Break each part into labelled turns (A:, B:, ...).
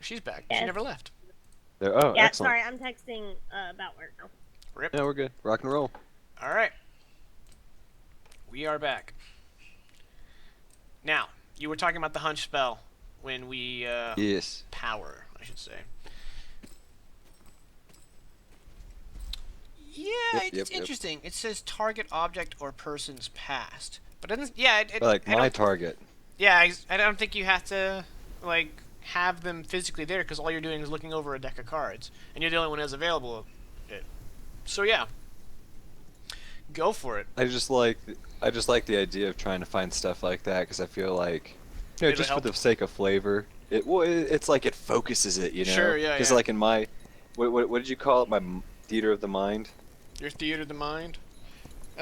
A: she's back. She
B: Yes.
A: never left.
C: Oh,
B: Yeah,
C: excellent.
B: sorry, I'm texting about work now.
A: Rip.
C: Yeah, we're good. Rock and roll.
A: All right. We are back. Now, you were talking about the hunch spell when we
C: Yes.
A: power, I should say. Yeah, it's interesting. It says target object or person's past, but it doesn't. Yeah,
C: Like my target.
A: Yeah, I don't think you have to like have them physically there because all you're doing is looking over a deck of cards, and you're the only one that's available. So yeah, go for it.
C: I just like the idea of trying to find stuff like that because I feel like,
A: It'll
C: just
A: help.
C: for the sake of flavor, it's like it focuses it,
A: Sure, yeah,
C: Because
A: yeah.
C: like in my, what did you call it? My theater of the mind.
A: Your theater of the mind.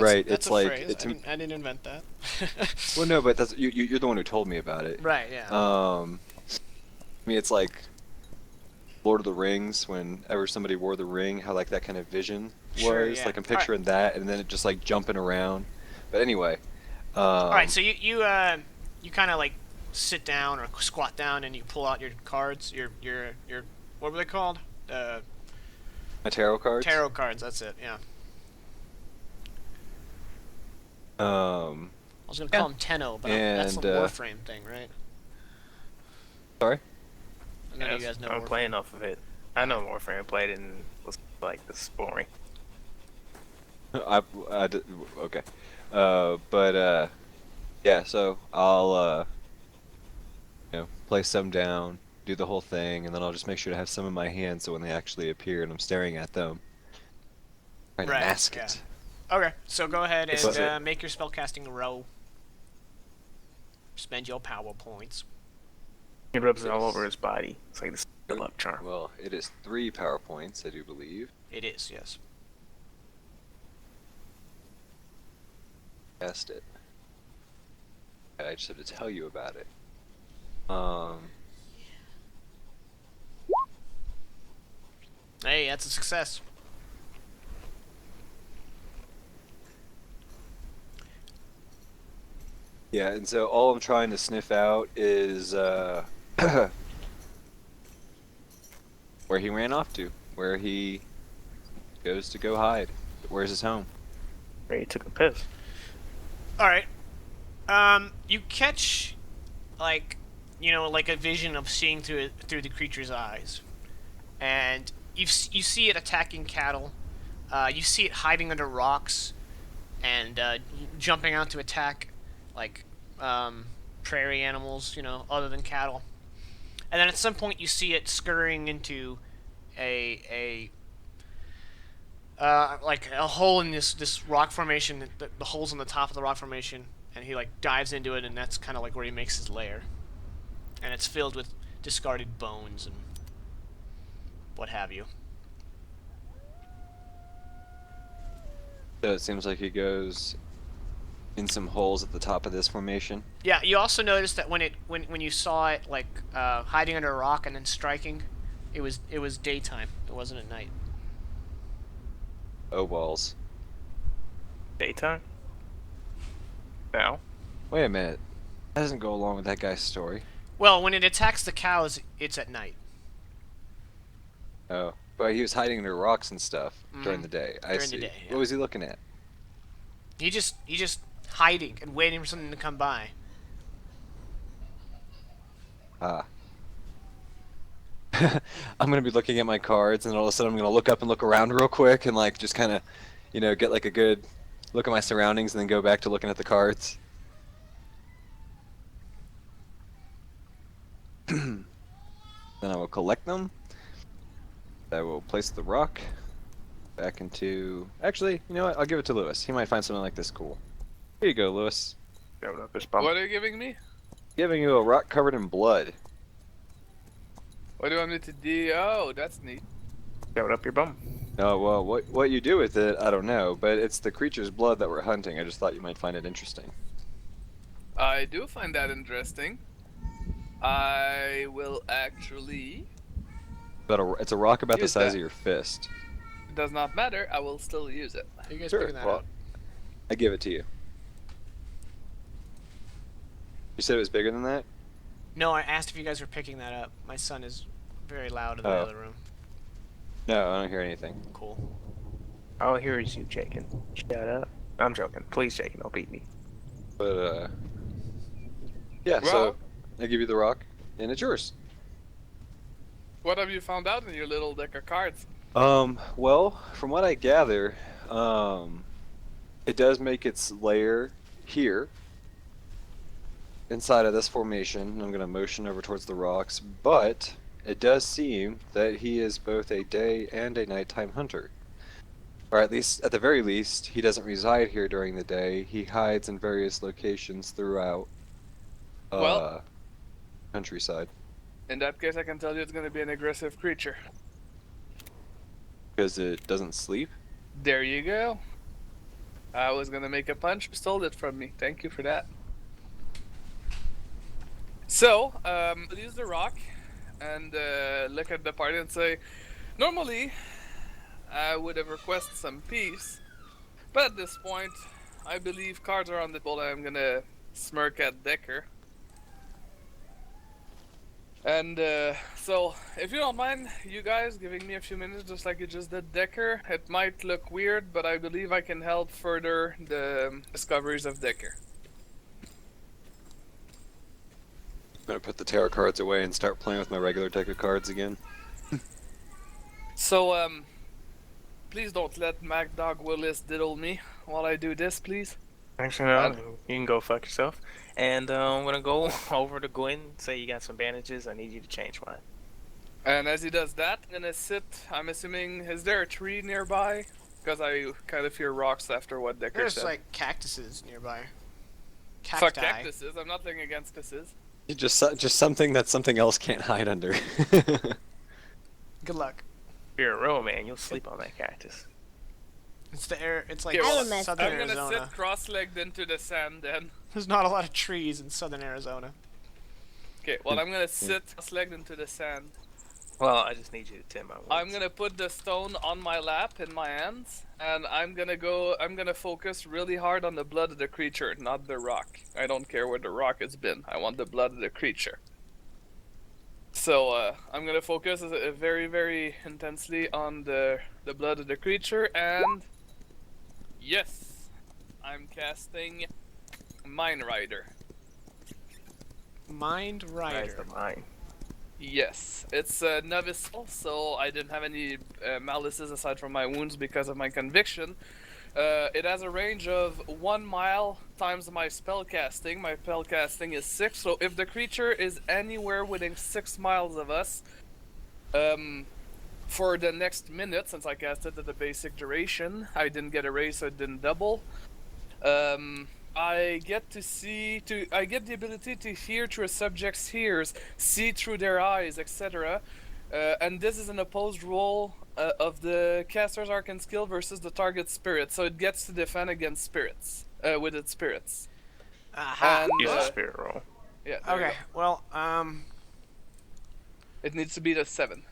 C: Right,
A: That's
C: it's
A: a
C: like
A: phrase. I didn't invent that.
C: Well, no, but that's you're the one who told me about it.
A: Right. Yeah.
C: I mean, it's like Lord of the Rings. Whenever somebody wore the ring, how like that kind of vision
A: Sure,
C: was.
A: yeah.
C: Like I'm picturing that, and then it just like jumping around. But anyway.
A: All right. So you kind of like sit down or squat down and you pull out your cards. Your what were they called?
C: My tarot cards.
A: Tarot cards. That's it. Yeah. I was gonna call them Tenno, but that's the Warframe thing, right?
C: Sorry.
A: I know you guys know.
D: I'm playing off of it. I know Warframe. I played it and was like, this is boring.
C: Okay. Yeah. So I'll place some down, do the whole thing, and then I'll just make sure to have some in my hand so when they actually appear and I'm staring at them, trying to mask it.
A: Okay, so go ahead and make your spellcasting roll. Spend your power points.
D: He rubs it all over his body. It's like this luck charm.
C: Well, it is 3 power points, I do believe.
A: It is, yes.
C: Cast it. I just have to tell you about it.
A: Hey, that's a success.
C: Yeah, and so all I'm trying to sniff out is where he ran off to, where he goes to go hide. Where's his home?
D: Where he took a piss.
A: All right. You catch, like a vision of seeing through the creature's eyes, and you see it attacking cattle. You see it hiding under rocks, and jumping out to attack, like prairie animals, other than cattle. And then at some point you see it scurrying into like a hole in this rock formation. The hole's on the top of the rock formation, and he like dives into it, and that's kind of like where he makes his lair. And it's filled with discarded bones and what have you.
C: So it seems like he goes in some holes at the top of this formation.
A: Yeah, you also noticed that when you saw it like hiding under a rock and then striking, it was daytime. It wasn't at night.
C: Oh balls.
D: Daytime? Now?
C: Wait a minute. That doesn't go along with that guy's story.
A: Well, when it attacks the cows, it's at night.
C: Oh. But he was hiding under rocks and stuff during the day. I see.
A: During the day, yeah.
C: What was he looking at?
A: He just hiding and waiting for something to come by.
C: Ah. I'm gonna be looking at my cards, and all of a sudden I'm gonna look up and look around real quick, and like just kind of, get like a good look at my surroundings, and then go back to looking at the cards. Then I will collect them. I will place the rock back into. Actually, you know what? I'll give it to Lewis. He might find something like this cool. Here you go, Lewis.
E: What are you giving me?
C: Giving you a rock covered in blood.
E: What do I need to do? Oh, that's neat.
D: Shove it up your bum.
C: Oh, well, what you do with it, I don't know, but it's the creature's blood that we're hunting. I just thought you might find it interesting.
E: I do find that interesting. I will actually...
C: But it's a rock about the
E: Use
C: size
E: that.
C: of your fist.
E: It does not matter. I will still use it.
A: Are you guys
C: Sure.
A: picking that
C: Well,
A: up?
C: I give it to you. You said it was bigger than that?
A: No, I asked if you guys were picking that up. My son is very loud in the
C: Oh.
A: other room.
C: No, I don't hear anything.
A: Cool.
D: All I hear is you, Jakin. Shut up. I'm joking. Please, Jakin, don't beat me.
C: But yeah.
E: Well,
C: So I give you the rock, and it's yours.
E: what have you found out in your little deck of cards?
C: Well, from what I gather, it does make its lair here, inside of this formation. I'm gonna motion over towards the rocks, but it does seem that he is both a day and a nighttime hunter. Or at least, at the very least, he doesn't reside here during the day. He hides in various locations throughout,
E: Well-
C: countryside.
E: In that case, I can tell you it's going to be an aggressive creature.
C: Because it doesn't sleep?
E: There you go. I was going to make a punch, stole it from me. Thank you for that. So, use the rock and look at the party and say, normally, I would have requested some peace, but at this point, I believe cards are on the table. I'm gonna smirk at Decker. And so, if you don't mind, you guys giving me a few minutes, just like you just did Decker, it might look weird, but I believe I can help further the discoveries of Decker.
C: I'm gonna put the tarot cards away and start playing with my regular deck of cards again.
E: So, please don't let MacDog Willis diddle me while I do this, please.
D: Actually, no. You can go fuck yourself. And I'm gonna go over to Gwen. Say you got some bandages. I need you to change mine.
E: And as he does that, I'm gonna sit. I'm assuming, is there a tree nearby? Because I kind of fear rocks after what Decker
A: There's
E: said.
A: like cactuses nearby.
E: Fuck
A: Cacti.
E: cactuses. I'm not thinking against cactuses.
C: Just something that something else can't hide under.
A: Good luck.
D: If you're a real man, you'll sleep on that cactus.
A: It's the air. It's like
E: Okay,
B: well,
A: southern
E: I'm gonna
A: Arizona.
E: sit cross-legged into the sand then.
A: There's not a lot of trees in southern Arizona.
E: Okay, well I'm gonna sit cross-legged into the sand.
D: Well, I just need you to tend my wounds.
E: I'm gonna put the stone on my lap in my hands, and I'm gonna focus really hard on the blood of the creature, not the rock. I don't care where the rock has been. I want the blood of the creature. So I'm gonna focus very, very intensely on the blood of the creature, and yes, I'm casting Mind Rider.
A: Mind
D: Rise
A: Rider.
D: the mine.
E: Yes, it's a novice, so I didn't have any malices aside from my wounds because of my conviction. It has a range of 1 mile times my spell casting. My spell casting is 6, so if the creature is anywhere within 6 miles of us, for the next minute, since I cast it at the basic duration, I didn't get a raise, so it didn't double. I get the ability to hear through a subject's ears, see through their eyes, etc. And this is an opposed roll of the caster's arcane skill versus the target spirit, so it gets to defend against spirits, with its spirits.
A: Aha.
E: And,
D: Use a spirit roll.
E: Yeah. there you
A: Okay. Well,
E: go. It needs to be the 7.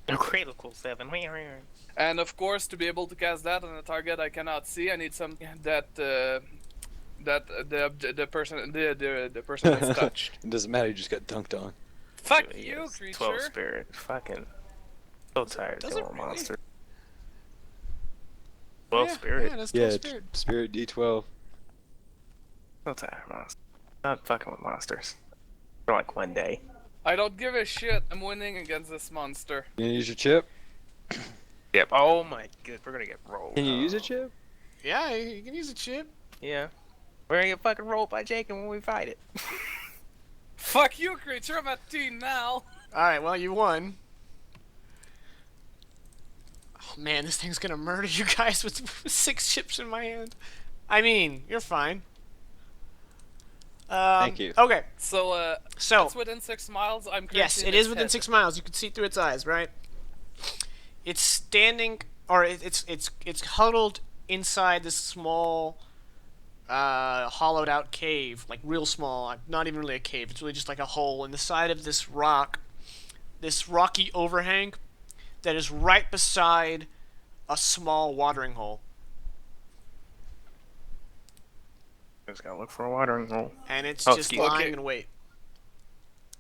D: A critical 7.
E: And of course, to be able to cast that on a target I cannot see, I need some that the person is touched.
C: It doesn't matter, you just got dunked on.
E: Fuck
D: Dude,
E: you,
D: yes,
E: creature!
D: 12 spirit. Fucking. So tired
A: Does
D: of
A: it
D: killing
A: really?
D: monster. 12
A: yeah,
D: spirit.
A: Yeah, that's
C: Yeah,
A: spirit.
C: Spirit D12.
D: So tired of monsters. Not fucking with monsters. For like 1 day.
E: I don't give a shit. I'm winning against this monster.
C: You gonna use your chip?
D: Yep. Oh my god, we're gonna get rolled.
C: Can you use a chip?
A: Yeah, you can use a chip.
D: Yeah. We're gonna get fucking rolled by Jacob when we fight it.
E: Fuck you, creature! I'm at 2 now.
A: All right. Well, you won. Oh man, this thing's gonna murder you guys with 6 chips in my hand. I mean, you're fine.
C: Thank you.
A: Okay.
E: So
A: So
E: it's within 6 miles. I'm currently
A: yes,
E: in
A: it is
E: its
A: within
E: head.
A: 6 miles. You can see through its eyes, right? It's standing, or it's huddled inside this small, hollowed out cave, like real small. Like, not even really a cave. It's really just like a hole in the side of this rock, this rocky overhang, that is right beside a small watering hole.
D: Just gotta look for a watering hole.
A: and it's
D: Oh,
A: just
D: excuse me.
A: lying
E: Okay.
A: in wait.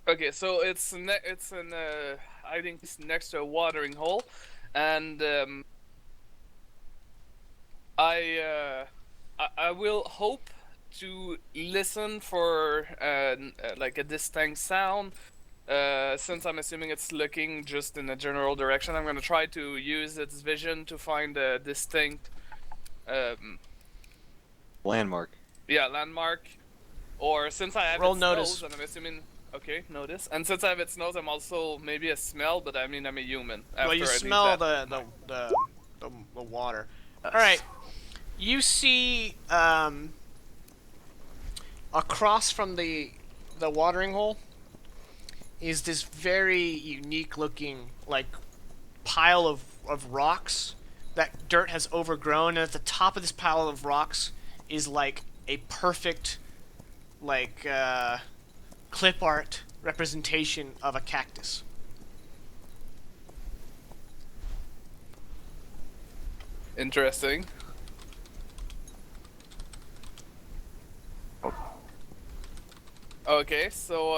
E: Okay, so it's I think it's next to a watering hole, and I will hope to listen for like a distinct sound. Since I'm assuming it's looking just in a general direction, I'm gonna try to use its vision to find a distinct, um,
C: Landmark.
E: landmark. Or since I have
A: Roll
E: its
A: notice.
E: nose, and I'm assuming. Okay, notice. And since I have its nose, I'm also maybe a smell, but I mean I'm a human. After
A: Well, you
E: I leave
A: smell
E: that.
A: the water. All right. You see across from the watering hole is this very unique looking like pile of rocks that dirt has overgrown, and at the top of this pile of rocks is like a perfect like clip art representation of a cactus.
E: Interesting. Okay, so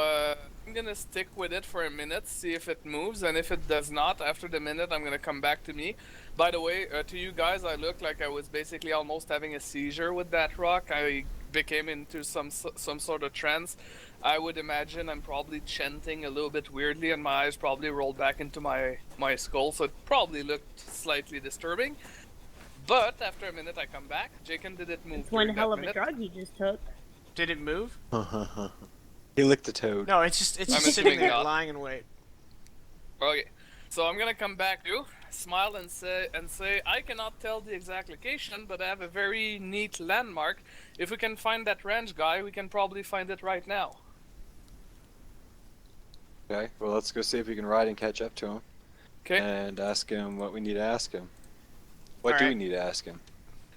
E: I'm gonna stick with it for a minute, see if it moves, and if it does not, after the minute, I'm gonna come back to me. By the way, to you guys, I looked like I was basically almost having a seizure with that rock. I became into some sort of trance. I would imagine I'm probably chanting a little bit weirdly, and my eyes probably rolled back into my skull, so it probably looked slightly disturbing. But after a minute, I come back. Jacob, did it move?
B: It's one
E: during
B: hell
E: that
B: of a
E: minute?
B: drug you just took.
A: Did it move?
C: He licked a toad.
A: No, it's just
E: I'm
A: sitting
E: assuming
A: there
E: not.
A: lying in wait.
E: Okay, so I'm gonna come back to you, smile and say I cannot tell the exact location, but I have a very neat landmark. If we can find that ranch guy, we can probably find it right now.
C: Okay, well, let's go see if we can ride and catch up to him.
E: Okay.
C: And ask him what we need to ask him. What do we
A: Alright.
C: need to ask him?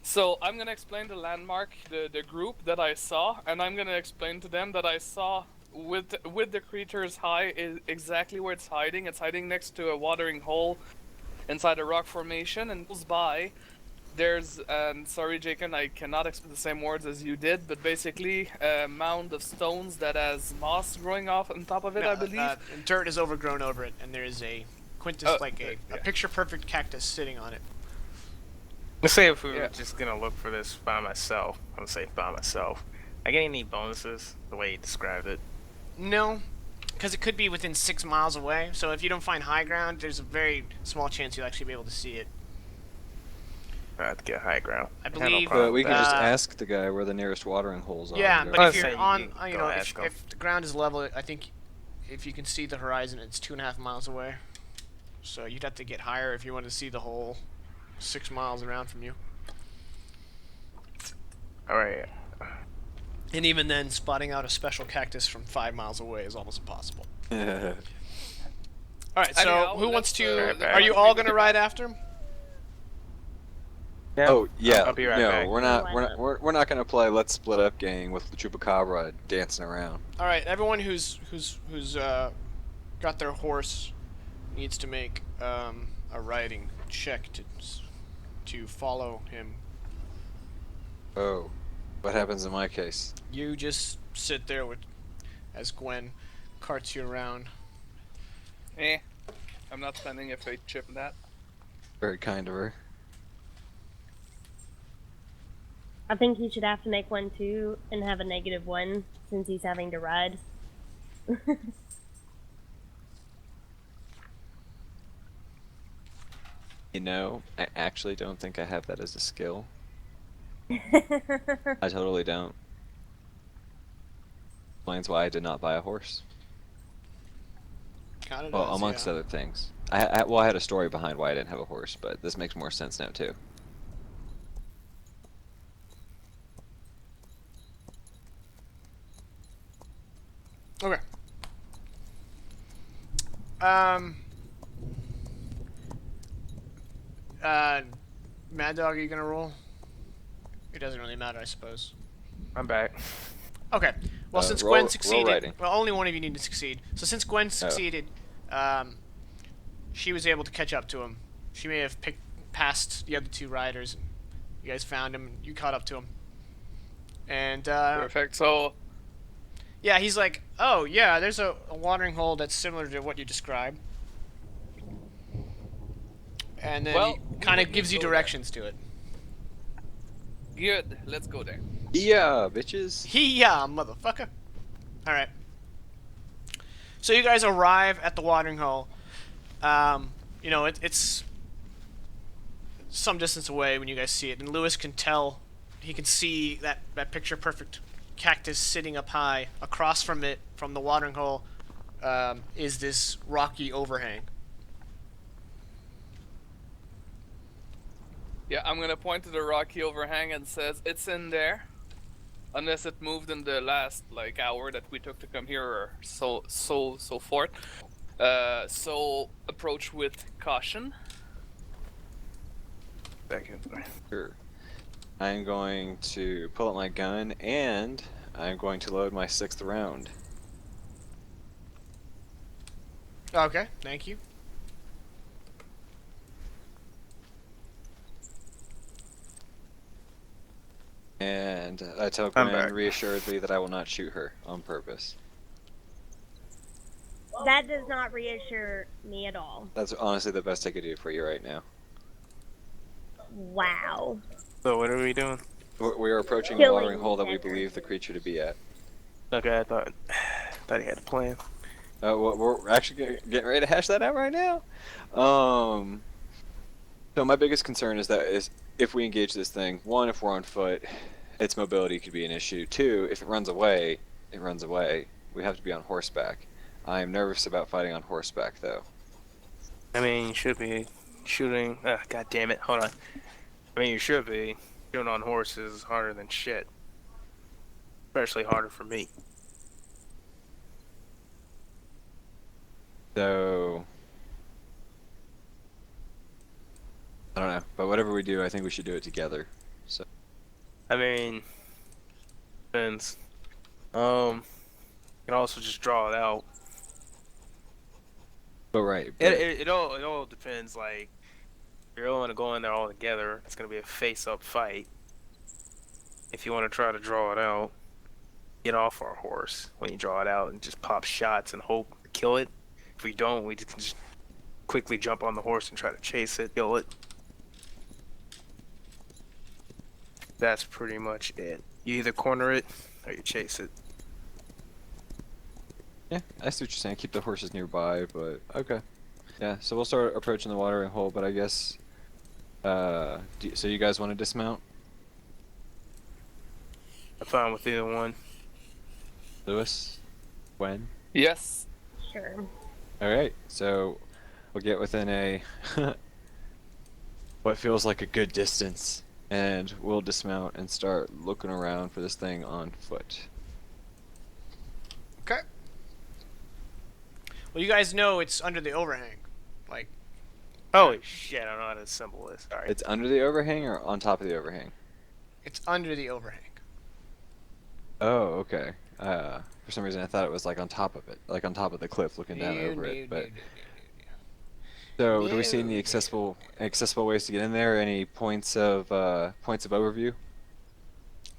E: So I'm gonna explain the landmark, the group that I saw, and I'm gonna explain to them that I saw with the creature's eye is exactly where it's hiding. It's hiding next to a watering hole inside a rock formation, and close by there's sorry Jacob, I cannot explain the same words as you did, but basically a mound of stones that has moss growing off on top of it, I believe.
A: Dirt is overgrown over it, and there is a a picture perfect cactus sitting on it.
D: Let's say if we were
E: Yeah.
D: just gonna look for this by myself, I would say by myself. I get any bonuses the way you described it?
A: No, because it could be within 6 miles away. So if you don't find high ground, there's a very small chance you'll actually be able to see it.
D: I have to get high ground.
A: I
D: no
A: believe,
D: problem
C: But we
D: with
C: can
D: that.
C: just ask the guy where the nearest watering holes are.
A: Yeah,
C: and
A: but
C: go-
A: if
D: I'd
A: you're
D: say
A: on,
D: you
A: you
D: go
A: know,
D: ask 'em.
A: if the ground is level, I think if you can see the horizon, it's 2.5 miles away. So you'd have to get higher if you want to see the whole 6 miles around from you.
D: Alright.
A: And even then, spotting out a special cactus from 5 miles away is almost impossible. All right, so
E: Anyhow,
A: who wants
E: let's,
A: to?
D: Right
A: Are you
D: back.
A: all gonna ride after him?
D: Yeah.
C: Oh yeah,
D: I'll be right
C: no,
D: back.
C: we're not gonna play Let's Split Up gang with the Chupacabra dancing around.
A: All right, everyone who's got their horse needs to make a riding check to follow him.
C: Oh, what happens in my case?
A: You just sit there with as Gwen carts you around.
E: I'm not spending a fate chip in that.
C: Very kind of her.
B: I think he should have to make one too and have a -1 since he's having to ride.
C: You know, I actually don't think I have that as a skill. I totally don't. Explains why I did not buy a horse.
A: Kind of.
C: Well, amongst other things. I had a story behind why I didn't have a horse, but this makes more sense now too.
A: Okay. Mad Dog, are you gonna roll? It doesn't really matter, I suppose.
D: I'm back.
A: Okay. Well, since
C: roll-
A: Gwen
C: roll
A: succeeded,
C: writing.
A: well, only one of you need to succeed. So since Gwen succeeded, she was able to catch up to him. She may have picked past the other two riders. And you guys found him. And you caught up to him, And
E: Perfect. So
A: yeah, he's like, oh yeah, there's a watering hole that's similar to what you described. And then
E: well,
A: he
E: we
A: kind
E: would
A: of
E: need
A: gives
E: to
A: you
E: go there.
A: directions to it.
E: Good. Let's go there.
C: Yeah, bitches.
A: Yeah, motherfucker. All right. So you guys arrive at the watering hole. You know, it's some distance away when you guys see it, and Lewis can tell. He can see that picture perfect cactus sitting up high. Across from it, from the watering hole, is this rocky overhang.
E: Yeah, I'm gonna point to the rocky overhang and says it's in there. Unless it moved in the last like hour that we took to come here or so forth. So approach with caution.
D: Second.
C: Sure. I'm going to pull out my gun and I'm going to load my 6th round.
A: Okay, thank you.
C: And I tell
D: I'm
C: Gwen
D: back.
C: reassuredly that I will not shoot her on purpose.
B: That does not reassure me at all.
C: That's honestly the best I could do for you right now.
B: Wow.
D: So what are we doing?
C: We are approaching the
B: Killing
C: watering hole that we
B: Deckard.
C: believe the creature to be at.
D: Okay, I thought he had a plan.
C: Well, we're actually getting ready to hash that out right now. So my biggest concern is if we engage this thing, one, if we're on foot, its mobility could be an issue. Two, if it runs away, it runs away. We have to be on horseback. I am nervous about fighting on horseback, though.
D: I mean, you should be shooting. God damn it! Hold on. I mean, you should be shooting on horses is harder than shit. Especially harder for me.
C: So I don't know, but whatever we do, I think we should do it together. So
D: I mean, depends. You can also just draw it out.
C: but right,
D: It,
C: but,
D: it, it all depends. Like, if you're willing to go in there all together, it's gonna be a face-up fight. If you want to try to draw it out, get off our horse when you draw it out and just pop shots and hope to kill it. If we don't, we just quickly jump on the horse and try to chase it, kill it. That's pretty much it. You either corner it or you chase it.
C: yeah, I see what you're saying. Keep the horses nearby, but okay. Yeah, so we'll start approaching the watering hole, but I guess. So you guys want to dismount,
D: I'm fine with either one.
C: Lewis? When?
E: Yes.
B: Sure.
C: All right, so we'll get within a what feels like a good distance, and we'll dismount and start looking around for this thing on foot.
A: Okay. Well, you guys know it's under the overhang. Like,
D: Holy shit, I don't know how to assemble this. Sorry.
C: It's under the overhang or on top of the overhang?
A: it's under the overhang.
C: Oh, okay. For some reason I thought it was like on top of it, like on top of the cliff, looking down over it. But so, do we see any accessible ways to get in there? Any points of overview?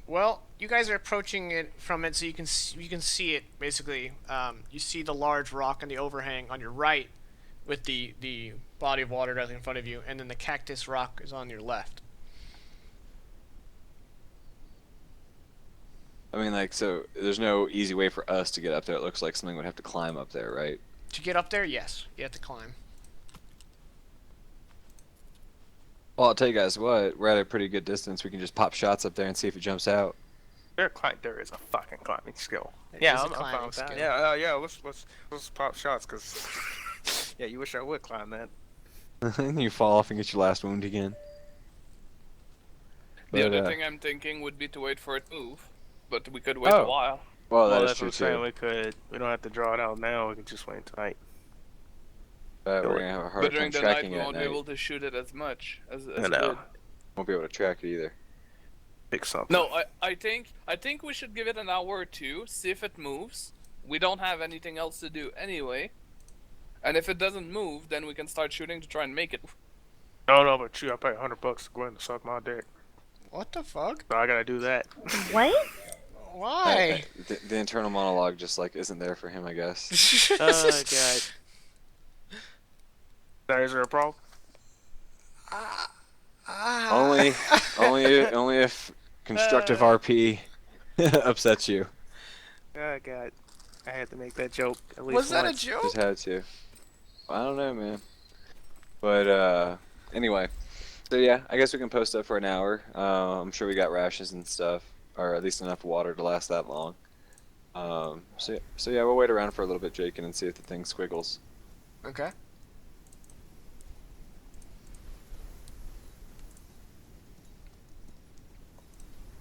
A: Well, you guys are approaching it from it, so you can see it basically. You see the large rock and the overhang on your right, with the body of water directly in front of you, and then the cactus rock is on your left.
C: I mean, like, so there's no easy way for us to get up there. It looks like something would have to climb up there, right?
A: To get up there, yes, you have to climb.
C: Well, I'll tell you guys what, we're at a pretty good distance. We can just pop shots up there and see if it jumps out.
D: There is a fucking climbing skill.
A: It
D: Yeah,
A: is a
D: I'm fine
A: climbing
D: with that.
A: skill.
D: Yeah. Let's pop shots, cause yeah, you wish I would climb that.
C: You fall off and get your last wound again.
E: The
C: But,
E: other thing I'm thinking would be to wait for it to move, but we could wait a while.
C: well,
D: Well,
C: that's
D: that's
C: true
D: what I'm saying.
C: too.
D: We don't have to draw it out now. We can just wait tonight.
C: But we're gonna have a hard
E: But
C: time
E: during the night,
C: tracking
E: we
C: it at
E: won't be
C: night.
E: able to shoot it as much as
D: I know.
E: good.
C: Won't be able to track it either.
D: Pick something.
E: No, I think we should give it an hour or two, see if it moves. We don't have anything else to do anyway. And if it doesn't move, then we can start shooting to try and make it.
D: No, but you, I pay $100 to go in to suck my dick.
A: What the fuck?
D: So I gotta do that.
B: What?
A: Why?
C: The internal monologue just like isn't there for him, I guess.
D: Oh god. Sorry, is there a problem?
C: Only if constructive RP upsets you.
D: Oh god. I had to make that joke at least
A: Was that a
D: once.
A: joke?
C: Just had to. I don't know, man. But anyway. So yeah, I guess we can post up for an hour. I'm sure we got rations and stuff, or at least enough water to last that long. So yeah, we'll wait around for a little bit, Jake, and see if the thing squiggles.
A: Okay.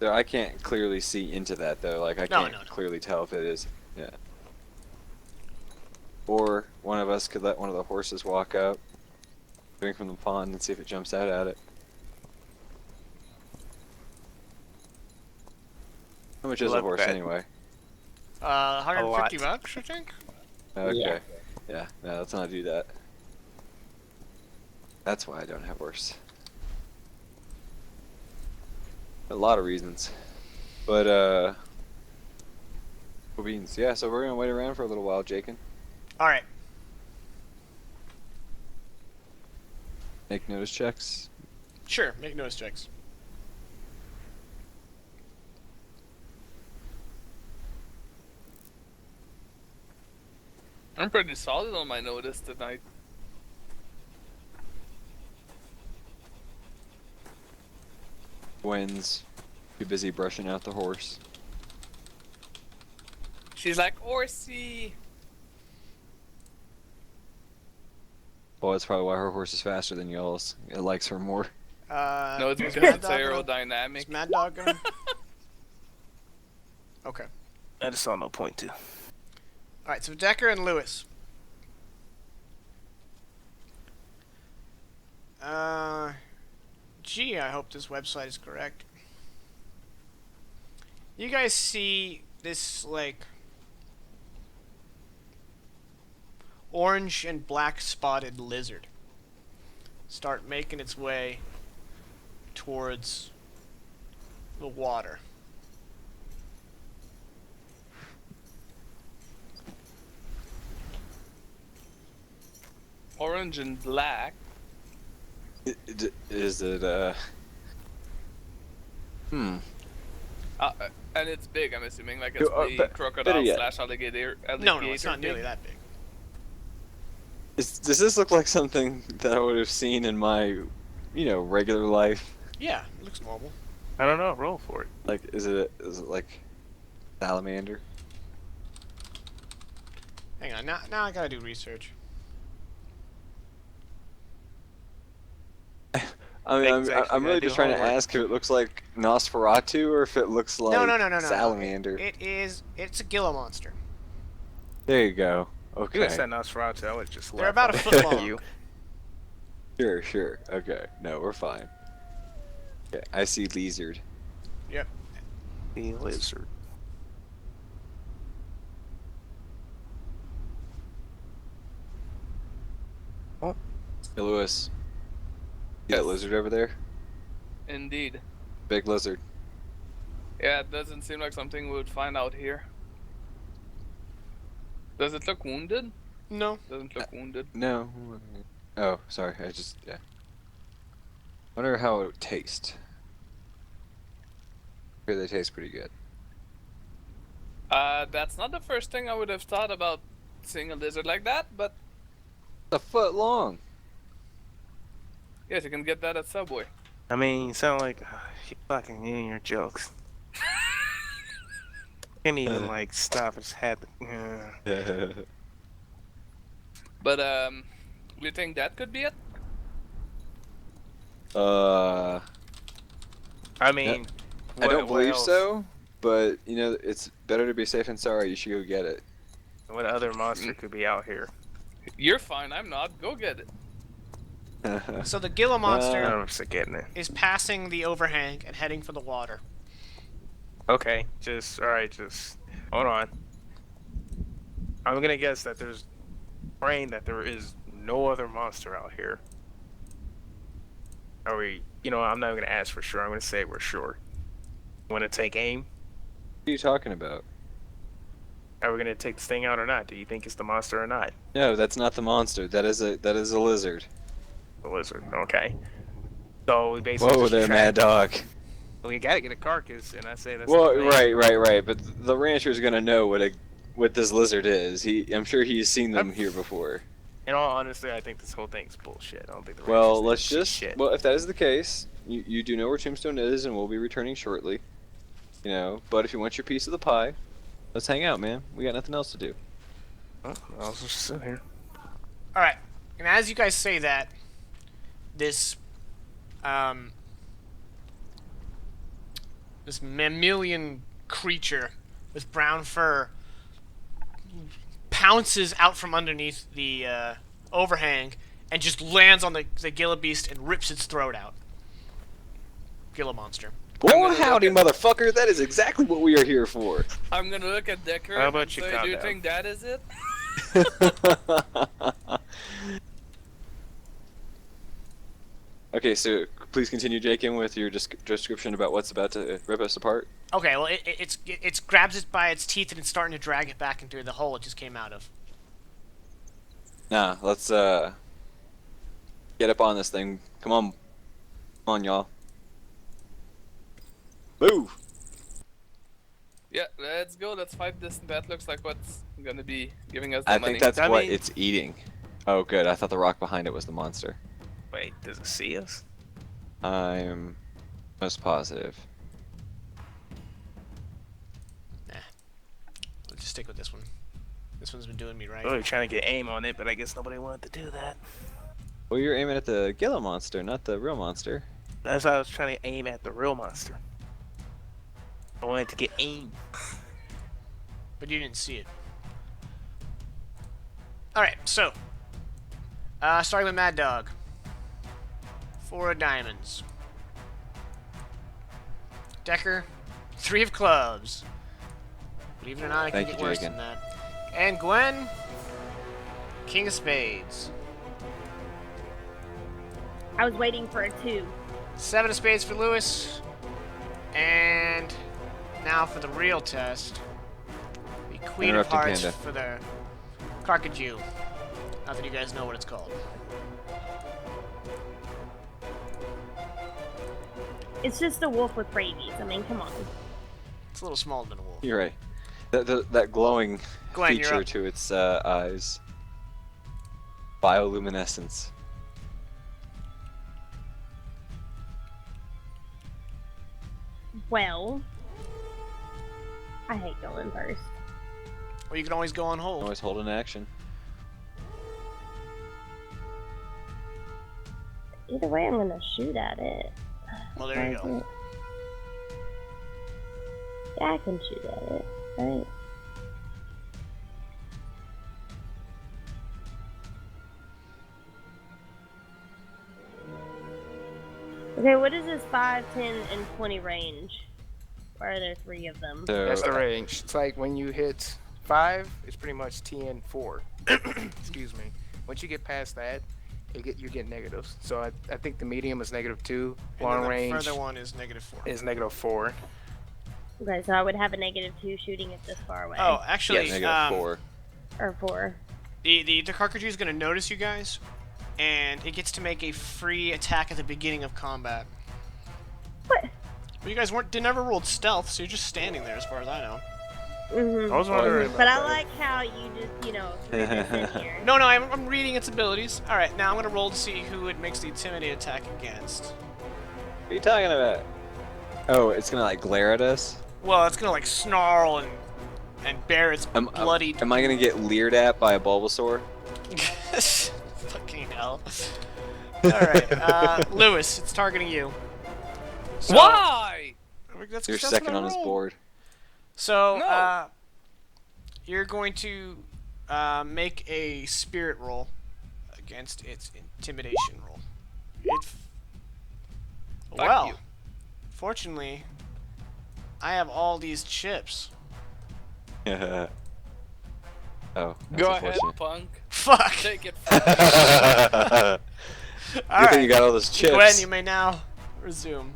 C: So I can't clearly see into that though. Like I can't clearly tell if it is. Yeah. Or one of us could let one of the horses walk up, drink from the pond, and see if it jumps out at it. How much is a
D: Love
C: horse
D: that.
C: anyway?
A: 150 bucks, I think.
C: Okay. Yeah. No, let's not do that. That's why I don't have horse. A lot of reasons. But beans. Yeah, so we're gonna wait around for a little while, Jakin.
A: All right.
C: Make notice checks.
A: Sure. Make notice checks.
E: I'm pretty solid on my notice tonight.
C: Gwen's too busy brushing out the horse.
E: She's like, Horsey!
C: Well, that's probably why her horse is faster than y'all's. It likes her more.
E: No, it's
A: is
E: because
A: Mad
E: it's
A: Dog gonna-
E: aerodynamic.
A: Is Mad Dog gonna? Okay.
D: I just saw no point to.
A: All right. So Decker and Lewis. Gee, I hope this website is correct. You guys see this, like, orange and black spotted lizard start making its way towards the water.
E: Orange and black.
C: Is it,
E: And it's big, I'm assuming. Like it's
C: Better
E: the crocodile
C: yet.
E: slash alligator.
A: No, it's not nearly
E: big.
A: that big.
C: does this look like something that I would have seen in my, regular life?
A: Yeah, it looks normal.
D: I don't know. Roll for it.
C: Like, is it like salamander?
A: Hang on, now I gotta do research.
C: I mean,
D: Things actually
C: I'm really
D: gotta
C: just
D: do
C: trying to
D: homework.
C: ask if it looks like Nosferatu or if it looks like
A: No.
C: salamander.
A: It's a Gila monster.
C: There you go.
D: You
C: Okay.
D: would have said Nosferatu. I would have just
A: They're
D: left.
A: about a foot long.
D: You.
C: Sure. Okay. No, we're fine. Okay, I see lizard.
A: Yep.
D: The lizard.
C: Hey, Lewis. See that lizard over there?
E: Indeed.
C: Big lizard.
E: Yeah, it doesn't seem like something we would find out here. Does it look wounded?
A: No.
E: Doesn't look wounded.
C: No. Oh, sorry. Yeah. Wonder how it would taste. I hear they taste pretty good.
E: That's not the first thing I would have thought about seeing a lizard like that, but
C: A foot long.
E: yes, you can get that at Subway.
D: I mean, you sound like you fucking in your jokes. Can't even like stop. It's had.
E: But you think that could be it?
C: I
D: I mean,
C: don't
D: what
C: believe
D: else?
C: so, but it's better to be safe than sorry. You should go get it.
D: What other monster could be out here?
E: You're fine, I'm not. Go get it.
A: So the Gila
D: I
A: monster
D: don't know if getting it.
A: is passing the overhang and heading for the water.
D: Okay, just hold on. I'm gonna guess that there's praying that there is no other monster out here. Are we? I'm not gonna ask for sure. I'm gonna say we're sure. Want to take aim?
C: are you talking about?
D: Are we gonna take this thing out or not? Do you think it's the monster or not?
C: No, that's not the monster. That is a lizard.
D: The lizard. Okay. So we basically
C: Whoa
D: just
C: there, Mad Dog.
D: We gotta get a carcass, and I say that's
C: Well,
D: the thing.
C: right. But the rancher's gonna know what this lizard is. I'm sure he's seen them here before.
D: In all honesty, I think this whole thing's bullshit. I don't think the
C: Well,
D: Rangers
C: let's
D: think it's
C: just.
D: shit.
C: Well, if that is the case, you do know where Tombstone is, and we'll be returning shortly. You know, but if you want your piece of the pie, let's hang out, man. We got nothing else to do.
D: Oh, I'll just sit here.
A: All right, and as you guys say that, this this mammalian creature with brown fur pounces out from underneath the overhang and just lands on the Gila beast and rips its throat out. Gila monster.
C: Well, howdy, motherfucker! That is exactly what we are here for.
E: I'm gonna look at Decker
D: How about
E: and
D: you
E: say,
D: calm
E: do you
D: down?
E: think that is it?
C: Okay, so please continue, Jakin, with your description about what's about to rip us apart.
A: Okay, well it grabs it by its teeth and it's starting to drag it back into the hole it just came out of.
C: Nah, let's get up on this thing. Come on, y'all. Move.
E: Yeah, let's go. Let's fight this. That looks like what's gonna be giving us the
C: I
E: money.
C: think that's
D: I
C: what
D: mean-
C: it's eating. Oh, good. I thought the rock behind it was the monster.
D: Wait, does it see us?
C: I'm most positive.
A: Let's just stick with this one. This one's been doing me right.
D: Really trying to get aim on it, but I guess nobody wanted to do that.
C: Well, you're aiming at the Gila monster, not the real monster.
D: That's why I was trying to aim at the real monster. I wanted to get aim.
A: But you didn't see it. Alright, so. Starting with Mad Dog. 4 of diamonds. Decker, 3 of clubs. Believe it or not, I can
C: Thank
A: get
C: you,
A: worse
C: Jagan.
A: than that. And Gwen, King of Spades.
B: I was waiting for a 2.
A: 7 of spades for Lewis. And now for the real test. The Queen of
C: Interrupting
A: Hearts
C: Panda.
A: for the Carcajou. Not that you guys know what it's called.
B: It's just a wolf with rabies. I mean, come on.
A: It's a little smaller than a wolf.
C: You're right. That glowing
A: Gwen, you're
C: feature
A: up.
C: to its eyes. Bioluminescence.
B: Well, I hate going first.
A: Or you can always go on hold.
C: Always hold an action.
B: Either way, I'm gonna shoot at it.
A: Well, there you go.
B: Yeah, I can shoot at it. Right. Okay, what is this 5, 10, and 20 range? Why are there 3 of them?
C: So
D: That's the range. It's like when you hit 5, it's pretty much TN4. Excuse me. Once you get past that, you get negatives. So I think the medium is -2.
A: And then
D: Long
A: the
D: range
A: further one is -4.
D: is -4.
B: Okay, so I would have a -2 shooting it this far away.
A: Oh, actually,
C: yes, -4.
B: Or 4.
A: the Carcajou is going to notice you guys, and it gets to make a free attack at the beginning of combat.
B: What?
A: Well, you guys didn't ever rolled stealth, so you're just standing there as far as I know.
B: Mm-hmm.
D: I was wondering about
B: But I
D: that.
B: like how you just, threw this in here.
A: No, I'm reading its abilities. Alright, now I'm going to roll to see who it makes the intimidate attack against.
C: What are you talking about? Oh, it's gonna like glare at us?
A: Well, it's going to like snarl and bear its bloody...
C: Am I gonna get leered at by a Bulbasaur?
A: Fucking hell. Alright, Lewis, it's targeting you. So,
E: Why?
A: That's,
C: You're
A: that's
C: second
A: what I
C: on his
A: rolled.
C: board.
A: So,
E: No.
A: you're going to make a spirit roll against its intimidation roll. Well,
E: you.
A: fortunately, I have all these chips.
C: Oh. That's
E: Go ahead,
C: unfortunate.
E: punk.
A: Fuck!
E: Take it.
C: Good thing you got all those chips.
A: Gwen, you may now resume.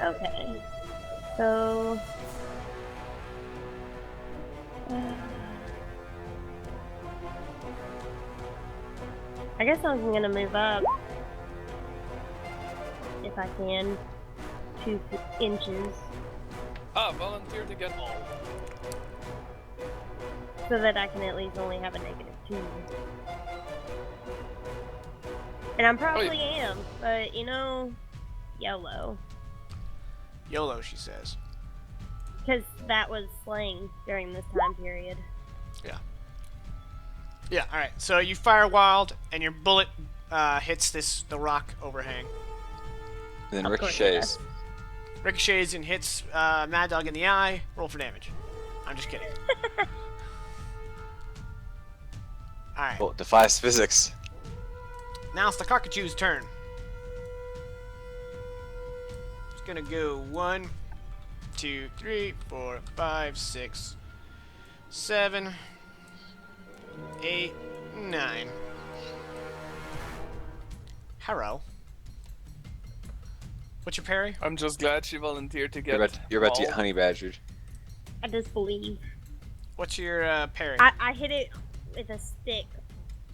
B: Okay. So. I guess I'm gonna move up. If I can. 2 inches.
E: Volunteer to get mauled.
B: So that I can at least only have a -2. And I'm probably am, but you know, YOLO.
A: YOLO, she says.
B: Because that was slang during this time period.
A: Yeah, alright. So you fire wild, and your bullet hits the rock overhang.
C: And then
B: Of course it
C: ricochets.
B: does.
A: Ricochets and hits Mad Dog in the eye. Roll for damage. I'm just kidding. Alright.
C: Well, defies physics.
A: Now it's the cockatoo's turn. It's gonna go 1, 2, 3, 4, 5, 6, 7, 8, 9. Harrow. What's your parry?
E: I'm just glad she volunteered to get.
C: You're about to get
E: mauled.
C: honey badgered.
B: I disbelieve.
A: What's your parry?
B: I hit it with a stick.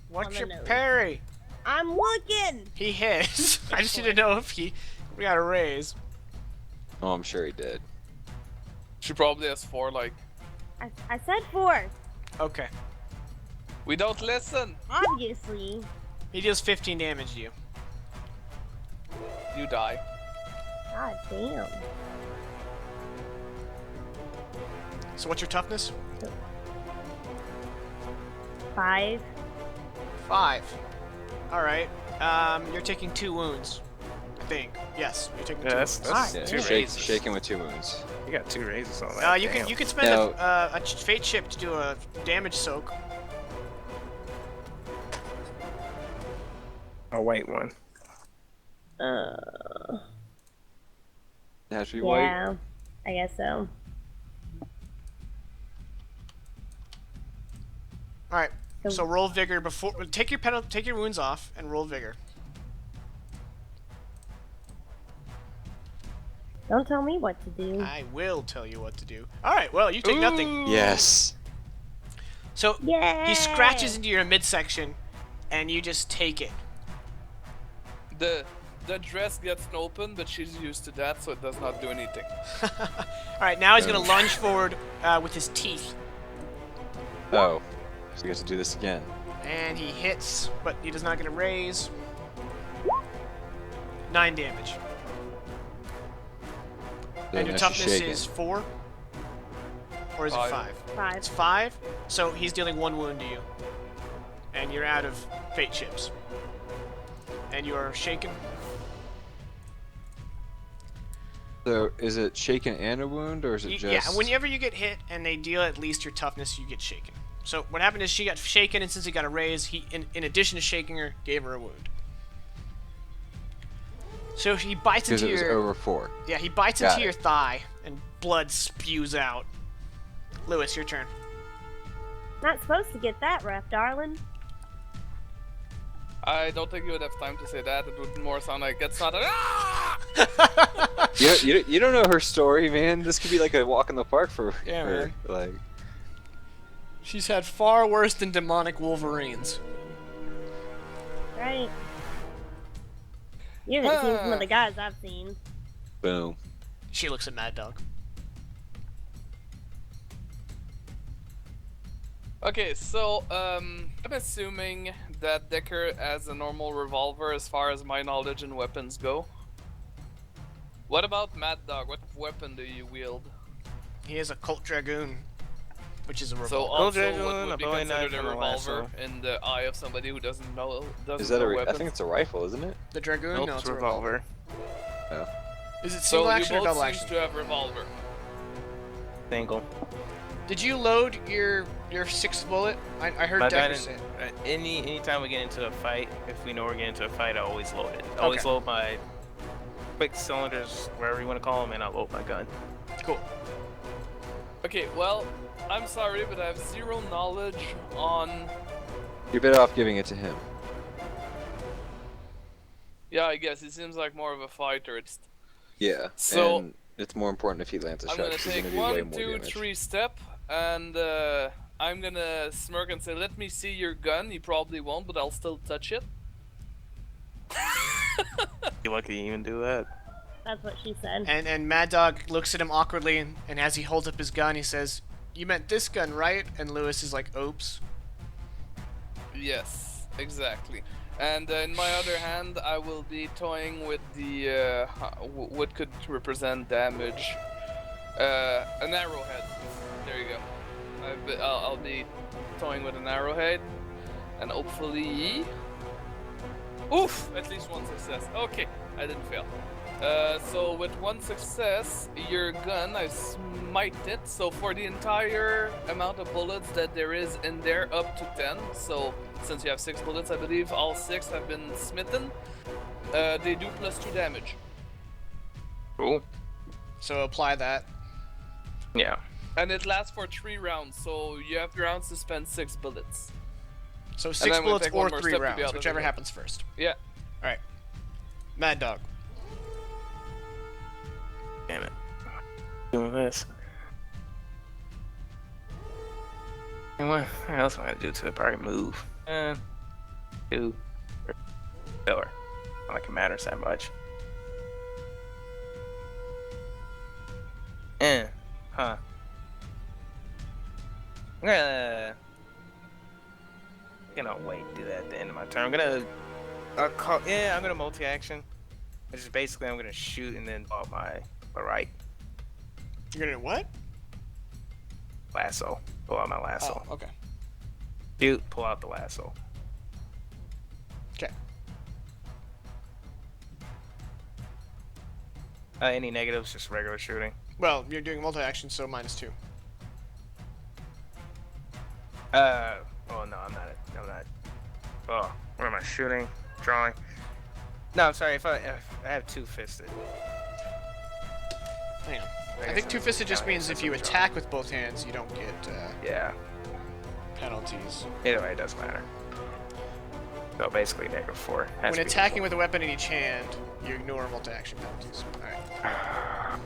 A: What's
B: on the
A: your
B: nose.
A: parry?
B: I'm looking!
A: He hits. I just need to know if we got a raise.
C: Oh, I'm sure he did.
E: She probably has 4. Like,
B: I said 4.
A: Okay.
E: we don't listen.
B: Obviously.
A: He deals 15 damage to you.
E: You die.
B: God damn.
A: So what's your toughness?
B: 5.
A: 5. Alright. You're taking 2 wounds. I think. Yes, you're taking 2 wounds.
B: that's-
C: Yeah,
D: two
C: shake,
D: raises.
C: shaking with 2 wounds.
D: You got 2 raises on that.
A: You
D: damn.
A: can spend
C: Now-
A: a fate chip to do a damage soak.
D: a white one.
C: It has to be white.
B: Yeah. I guess so.
A: Alright. So roll vigor before take your wounds off and roll vigor.
B: Don't tell me what to do.
A: I will tell you what to do. Alright, well you take nothing.
C: Yes.
A: So
B: Yay!
A: he scratches into your midsection and you just take it.
E: The dress gets open, but she's used to that, so it does not do anything.
A: Alright, now he's gonna lunge forward with his teeth.
C: Oh. So he has to do this again.
A: And he hits, but he does not get a raise. 9 damage.
C: Then
A: And your
C: I should
A: toughness
C: shake
A: is
C: it.
A: 4? Or is it 5?
B: 5.
A: It's 5, so he's dealing 1 wound to you. And you're out of fate chips. And you are shaken.
C: So is it shaken and a wound, or is it just?
A: Yeah, whenever you get hit and they deal at least your toughness, you get shaken. So what happened is she got shaken, and since he got a raise, he, in addition to shaking her, gave her a wound. So he bites
C: Because
A: into
C: it was
A: your...
C: over 4.
A: Yeah, he bites
C: Got
A: into
C: it.
A: your thigh, and blood spews out. Lewis, your turn.
B: Not supposed to get that rough, darling.
E: I don't think you would have time to say that. It would more sound like it's not a. Ah!
C: You don't know her story, man. This could be like a walk in the park for
A: Yeah,
C: her.
A: man.
C: Like,
A: She's had far worse than demonic wolverines.
B: Right? You haven't seen some of the guys I've seen.
C: boom.
A: She looks at Mad Dog.
E: Okay, so I'm assuming that Decker has a normal revolver as far as my knowledge and weapons go. What about Mad Dog? What weapon do you wield?
A: He has a Colt Dragoon, which is a
E: So
A: revolver.
E: also,
D: Dragoon,
E: what would be
D: a bowie
E: considered
D: knife,
E: a
D: and a
E: revolver
D: lasso.
E: in the eye of somebody who doesn't know
C: Is that a?
E: weapons?
C: I think it's a rifle, isn't it?
A: The Dragoon?
D: Nope,
A: No,
D: it's
A: it's
D: a
A: a revolver.
D: revolver.
A: Is it
E: So
A: single
E: you
A: action or
E: both
A: double
E: seems
A: action?
E: to have revolver.
D: Single.
A: Did you load your 6th bullet? I heard
D: My
A: Decker
D: guy
A: say.
D: anytime we get into a fight, if we know we're getting into a fight, I always load it. I always
A: Okay.
D: load my quick cylinders, wherever you want to call them, and I load my gun.
A: Cool.
E: Okay, well, I'm sorry, but I have zero knowledge on.
C: You're better off giving it to him.
E: Yeah, I guess he seems like more of a fighter. It's
C: Yeah,
E: so
C: and it's more important if he lands a
E: I'm
C: shot
E: gonna
C: because he's
E: take
C: gonna do way
E: 1,
C: more
E: 2,
C: damage.
E: 3 step, and I'm gonna smirk and say, "Let me see your gun." He probably won't, but I'll still touch it.
D: You lucky you even do that.
B: That's what she said.
A: And Mad Dog looks at him awkwardly, and as he holds up his gun, he says, "You meant this gun, right?" And Lewis is like, "Oops."
E: Yes, exactly. And in my other hand, I will be toying with the what could represent damage. An arrowhead. There you go. I'll be toying with an arrowhead, and hopefully, oof, at least one success. Okay, I didn't fail. So with one success, your gun, I smite it. So for the entire amount of bullets that there is in there, up to 10. So since you have 6 bullets, I believe all 6 have been smitten. They do +2 damage.
D: Cool.
A: So apply that.
D: Yeah.
E: And it lasts for 3 rounds, so you have rounds to spend 6 bullets.
A: So
E: then
A: 6
E: I'm gonna
A: bullets
E: take one
A: or
E: more
A: 3
E: step to be
A: rounds,
E: out of
A: whichever
E: the-
A: happens first.
E: Yeah.
A: All right. Mad Dog.
D: Damn it. Doing this. And what else am I gonna do to it? Probably move. Do. Filler. Not like it matters that much. Huh. I'm gonna wait and do that at the end of my turn. I'm gonna multi-action. Which is basically I'm gonna shoot and then pull out my right
A: You're gonna do what?
D: lasso. Pull out my lasso.
A: Oh, okay.
D: Shoot, pull out the lasso.
A: Okay.
D: Any negatives? Just regular shooting.
A: Well, you're doing multi-action, so -2.
D: Oh no, I'm not. Oh, what am I shooting? Drawing? No, I'm sorry. If I have two-fisted.
A: Hang on. I
D: guess
A: think
D: I'm
A: two-fisted just
D: counting
A: means
D: as
A: if you
D: a draw.
A: attack with both hands, you don't get
D: Yeah.
A: penalties.
D: Either way, it doesn't matter. So basically, -4. Has
A: When
D: to be
A: attacking with a weapon in each hand, you ignore multi-action penalties. All right.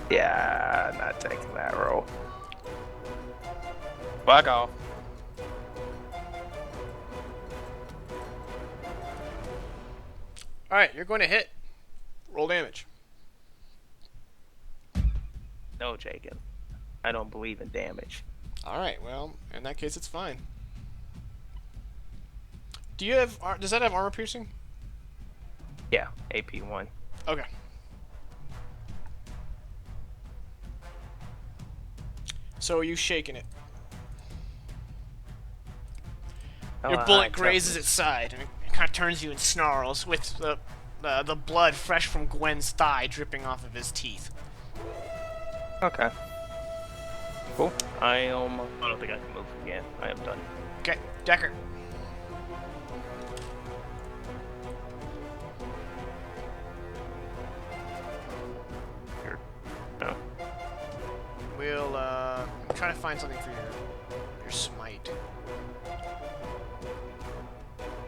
D: Yeah, not taking that roll. Fuck off.
A: All right, you're going to hit. Roll damage.
D: No, Jacob. I don't believe in damage.
A: All right. Well, in that case, it's fine. Do you have? Does that have armor piercing?
D: Yeah, AP1.
A: Okay. So are you shaking it? Your bullet grazes its side, and it kind of turns you and snarls, with the blood fresh from Gwen's thigh dripping off of his teeth.
D: Okay. Cool. I don't think I can move again. I am done.
A: Okay, Decker.
D: Here. No.
A: We'll I'm trying to find something for your smite.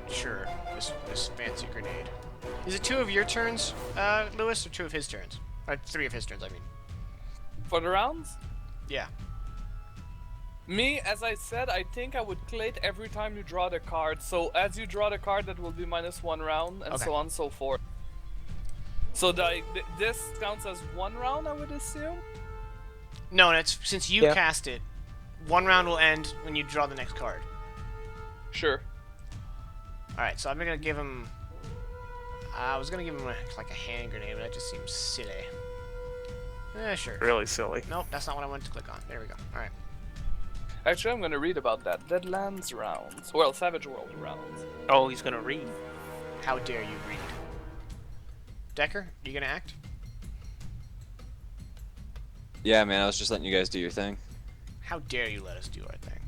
A: Sure, this fancy grenade. Is it 2 of your turns, Lewis, or 2 of his turns? Or 3 of his turns, I mean.
E: For the rounds?
A: Yeah.
E: Me, as I said, I think I would collate every time you draw the card. So as you draw the card, that will be -1 round, and
A: Okay.
E: so on and so forth. So this counts as 1 round, I would assume?
A: No, it's since you
D: Yeah.
A: cast it, 1 round will end when you draw the next card.
E: Sure.
A: Alright, so I'm gonna give him... I was gonna give him like a hand grenade, but that just seems silly. Sure.
D: Really silly.
A: Nope, that's not what I wanted to click on. There we go. Alright.
E: Actually, I'm gonna read about that. Deadlands rounds. Well, Savage World rounds.
D: Oh, he's gonna read.
A: How dare you read? Decker, you gonna act?
C: Yeah, man, I was just letting you guys do your thing.
A: How dare you let us do our thing?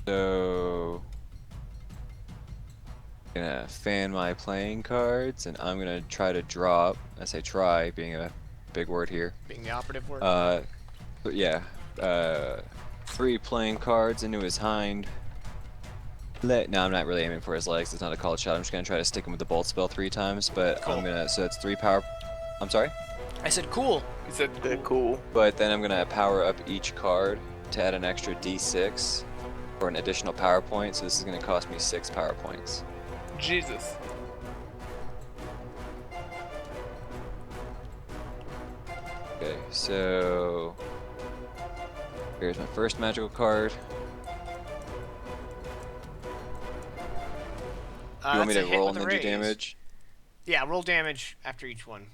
C: So gonna fan my playing cards, and I'm gonna try to drop. I say try, being a big word here.
A: Being the operative word?
C: But yeah, 3 playing cards into his hind No, I'm not really aiming for his legs. It's not a called shot. I'm just gonna try to stick him with the bolt spell 3 times, but
A: Cool.
C: I'm gonna. So it's 3 power. I'm sorry.
A: I said cool.
E: He said,
D: Yeah, cool.
C: But then I'm gonna power up each card to add an extra D6 for an additional power point. So this is gonna cost me 6 power points.
E: Jesus.
C: Okay, so here's my first magical card. You want me
A: That's
C: to
A: a hit
C: roll
A: with a
C: ninja
A: raise.
C: damage?
A: Yeah, roll damage after each one.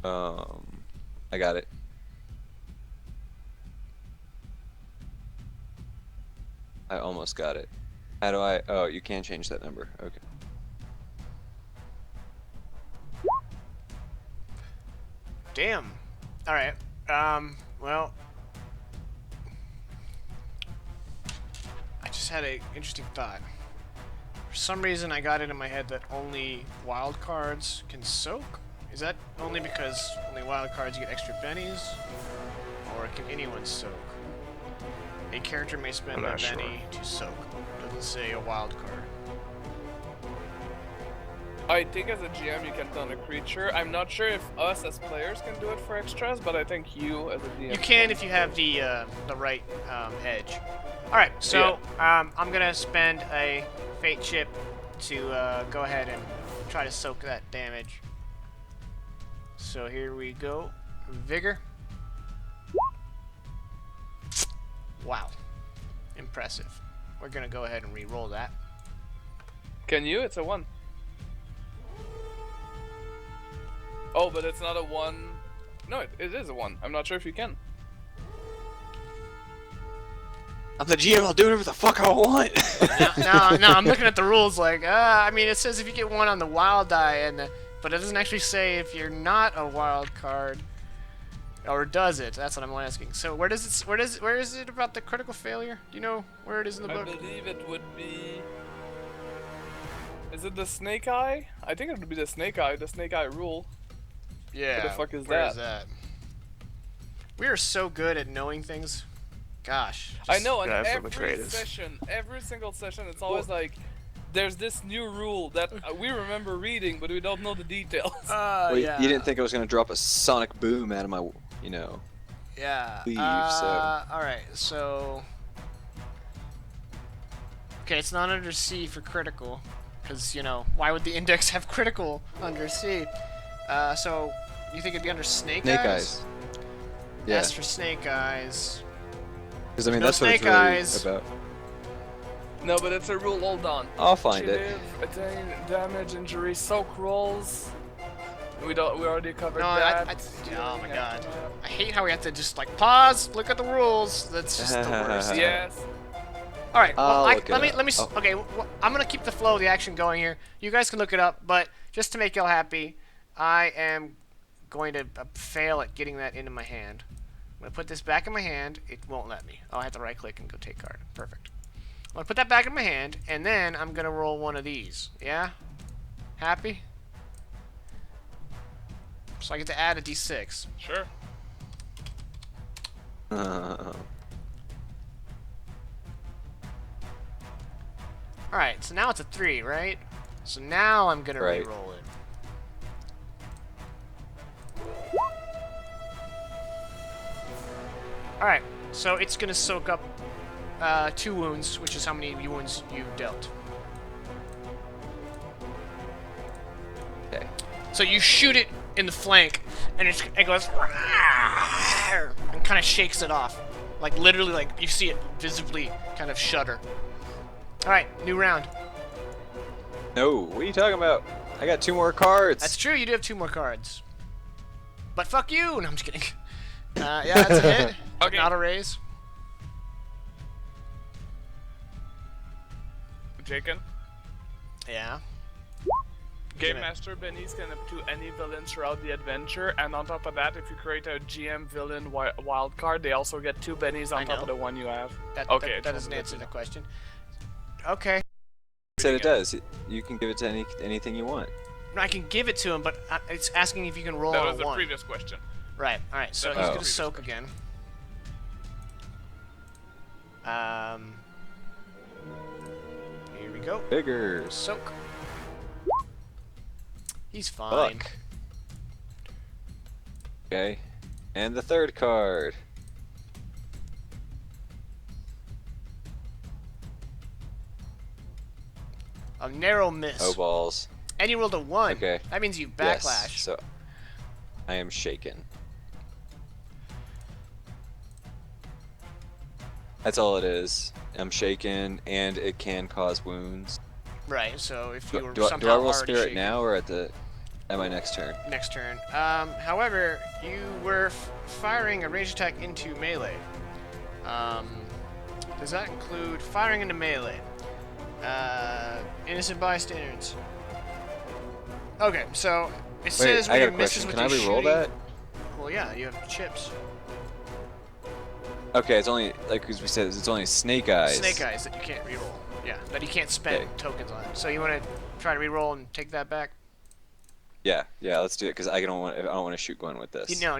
C: I got it. I almost got it. How do I? Oh, you can change that number. Okay.
A: Damn. All right. Well, I just had an interesting thought. For some reason, I got it in my head that only wild cards can soak. Is that only because only wild cards get extra bennies, or can anyone soak? A character may spend
D: I'm
A: a
D: not sure.
A: benny to soak. Doesn't say a wild card.
E: I think as a GM you can tell a creature. I'm not sure if us as players can do it for extras, but I think you as a GM.
A: You can if you have the right edge. All right, so I'm gonna spend a fate chip to go ahead and try to soak that damage. So here we go, vigor. Wow, impressive. We're gonna go ahead and re-roll that.
E: Can you? It's a 1. Oh, but it's not a 1. No, it is a 1. I'm not sure if you can.
C: I'm the GM. I'll do whatever the fuck I want.
A: No, I'm looking at the rules like, I mean, it says if you get 1 on the wild die, but it doesn't actually say if you're not a wild card, or does it? That's what I'm asking. So where is it about the critical failure? Do you know where it is in the
E: I
A: book?
E: believe it would be. Is it the snake eye? I think it would be the snake eye rule.
A: Yeah.
E: Where the fuck is
A: where
E: that?
A: is that? We are so good at knowing things. Gosh.
E: I know, and
D: guys are
E: every
D: betrayers.
E: session, every single session, it's always like, there's this new rule that we remember reading, but we don't know the details.
C: Wait,
A: Yeah.
C: you didn't think I was gonna drop a sonic boom out of my,
A: Yeah.
C: leave, so-
A: All right. So. Okay, it's not under C for critical, because why would the index have critical under C? So you think it'd be under snake eyes?
C: Snake eyes. Yeah,
A: S for snake eyes.
C: because I mean
A: no
C: that's what it's
A: snake
C: really
A: eyes.
C: about.
E: No, but it's a rule. Hold on.
C: I'll find it.
E: Live, attain damage, injury, soak rolls. We already covered
A: No,
E: that.
A: oh my god. I hate how we have to just like pause, look at the rules. That's just the worst.
E: Yes.
A: All right. Well,
C: I'll look it
A: let me
C: up.
A: let me.
C: Oh.
A: Okay, I'm gonna keep the flow of the action going here. You guys can look it up, but just to make y'all happy, I am going to fail at getting that into my hand. I'm gonna put this back in my hand. It won't let me. Oh, I have to right click and go take card. Perfect. I'm gonna put that back in my hand, and then I'm gonna roll one of these. Yeah? Happy? So I get to add a d6.
E: Sure.
A: Alright, so now it's a 3, right? So now I'm gonna
C: Right.
A: re-roll it. Alright, so it's gonna soak up 2 wounds, which is how many wounds you dealt.
C: Okay.
A: So you shoot it in the flank, and it goes and kind of shakes it off, like literally, like you see it visibly kind of shudder. All right, new round.
C: No, what are you talking about? I got 2 more cards.
A: That's true. You do have 2 more cards. But fuck you. No, I'm just kidding. Yeah, that's a hit.
E: Okay.
A: Not a raise.
E: Jacob.
A: Yeah.
E: Game
A: Gonna-
E: Master Benny's can up to any villain throughout the adventure, and on top of that, if you create a GM villain wild card, they also get 2 bennies on
A: I
E: top
A: know.
E: of the one you have.
A: That,
E: Okay,
A: that
E: it's
A: doesn't
E: all
A: answer
E: good
A: the
E: to
A: question. Okay.
C: I said it does. You can give it to anything you want.
A: I can give it to him, but it's asking if you can roll
E: That
A: on
E: was
A: a
E: the
A: 1.
E: previous question.
A: Right. All right. So
E: That
A: he's
C: was
A: gonna
C: the
A: soak again. we go.
C: Vigor.
A: Soak. He's fine.
C: Fuck. Okay. And the third card.
A: A narrow miss.
C: Oh balls.
A: And you rolled a 1.
C: Okay.
A: That means you
C: Yes,
A: backlash.
C: so I am shaken. That's all it is. I'm shaken, and it can cause wounds.
A: Right, so if you were
C: Do I
A: somehow
C: roll
A: already
C: spirit
A: shaken,
C: now or at my next turn?
A: next turn. However, you were firing a range attack into melee. Does that include firing into melee? Innocent bystanders. Okay, so it says
C: Wait, I
A: when
C: got
A: your
C: a
A: misses
C: question.
A: with
C: Can I
A: your
C: re-roll
A: shooting.
C: that?
A: Well, yeah, you have chips.
C: Okay, it's only like as we said, it's only snake eyes.
A: Snake eyes that you can't reroll. Yeah, that you can't spend
C: Okay.
A: tokens on. So you want to try to reroll and take that back?
C: Yeah, let's do it because I don't want to shoot Gwen with this.
A: No.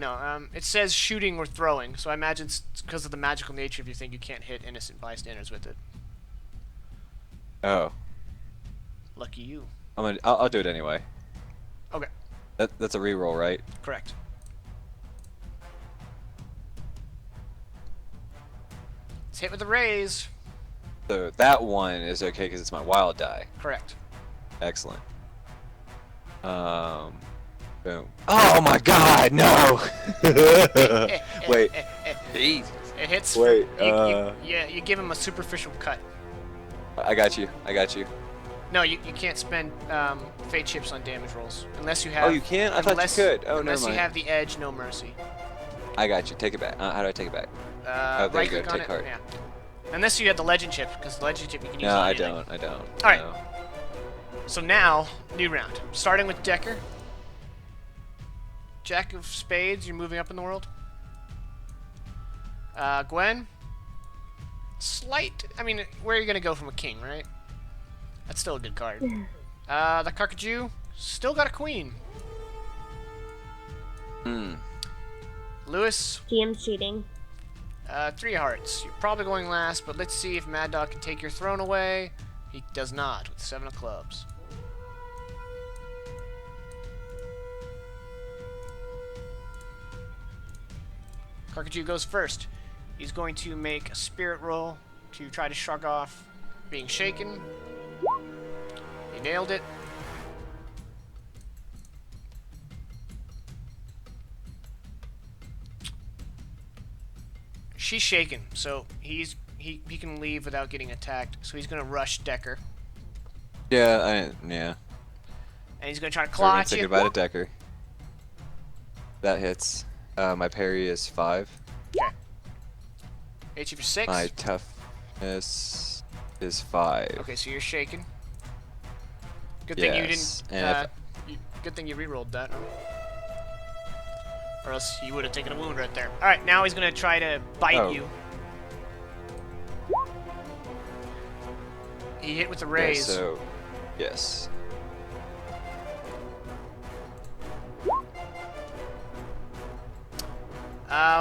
A: It says shooting or throwing, so I imagine it's because of the magical nature of your thing. You can't hit innocent bystanders with it.
C: Oh,
A: Lucky you.
C: I'll do it anyway.
A: Okay,
C: That's a reroll, right?
A: correct. It's hit with a raise.
C: So that one is okay because it's my wild die.
A: Correct.
C: Excellent. Boom. Oh my God, no! Wait,
D: Jesus.
A: It hits.
C: Wait,
A: Yeah, you give him a superficial cut.
C: I got you.
A: No, you can't spend fate chips on damage rolls unless you have.
C: Oh, you can? I thought you could. Oh,
A: unless
C: never
A: you
C: mind.
A: have the edge, no mercy.
C: I got you. Take it back. How do I take it back?
A: There
C: there
A: right
C: you go,
A: click on
C: take
A: it.
C: card.
A: Yeah. Unless you had the legend chip, because the legend chip you can use.
C: No,
A: on
C: I
A: anything.
C: don't.
A: All right.
C: No.
A: So now, new round. Starting with Decker. Jack of Spades, you're moving up in the world. Gwen. I mean, where are you gonna go from a king, right? That's still a good card. The Carcajou still got a queen.
C: Hmm.
A: Lewis,
B: GM's cheating.
A: 3 hearts. You're probably going last, but let's see if Mad Dog can take your throne away. He does not, with 7 of clubs. Carcajou goes first. He's going to make a spirit roll to try to shrug off being shaken. He nailed it. She's shaken, so he can leave without getting attacked. So he's gonna rush Decker,
C: Yeah,
A: and he's gonna try to
C: We're
A: claw
C: gonna
A: at
C: say
A: you.
C: goodbye to Decker. That hits. My parry is 5.
A: Okay. Hit you for 6.
C: My toughness is 5.
A: Okay, so you're shaken. Good thing you
C: Yes,
A: didn't.
C: and
A: Good thing you re-rolled that. Or else you would have taken a wound right there. All right, now he's gonna try to bite
C: Oh.
A: you. He hit with the
C: Okay,
A: raise.
C: so yes.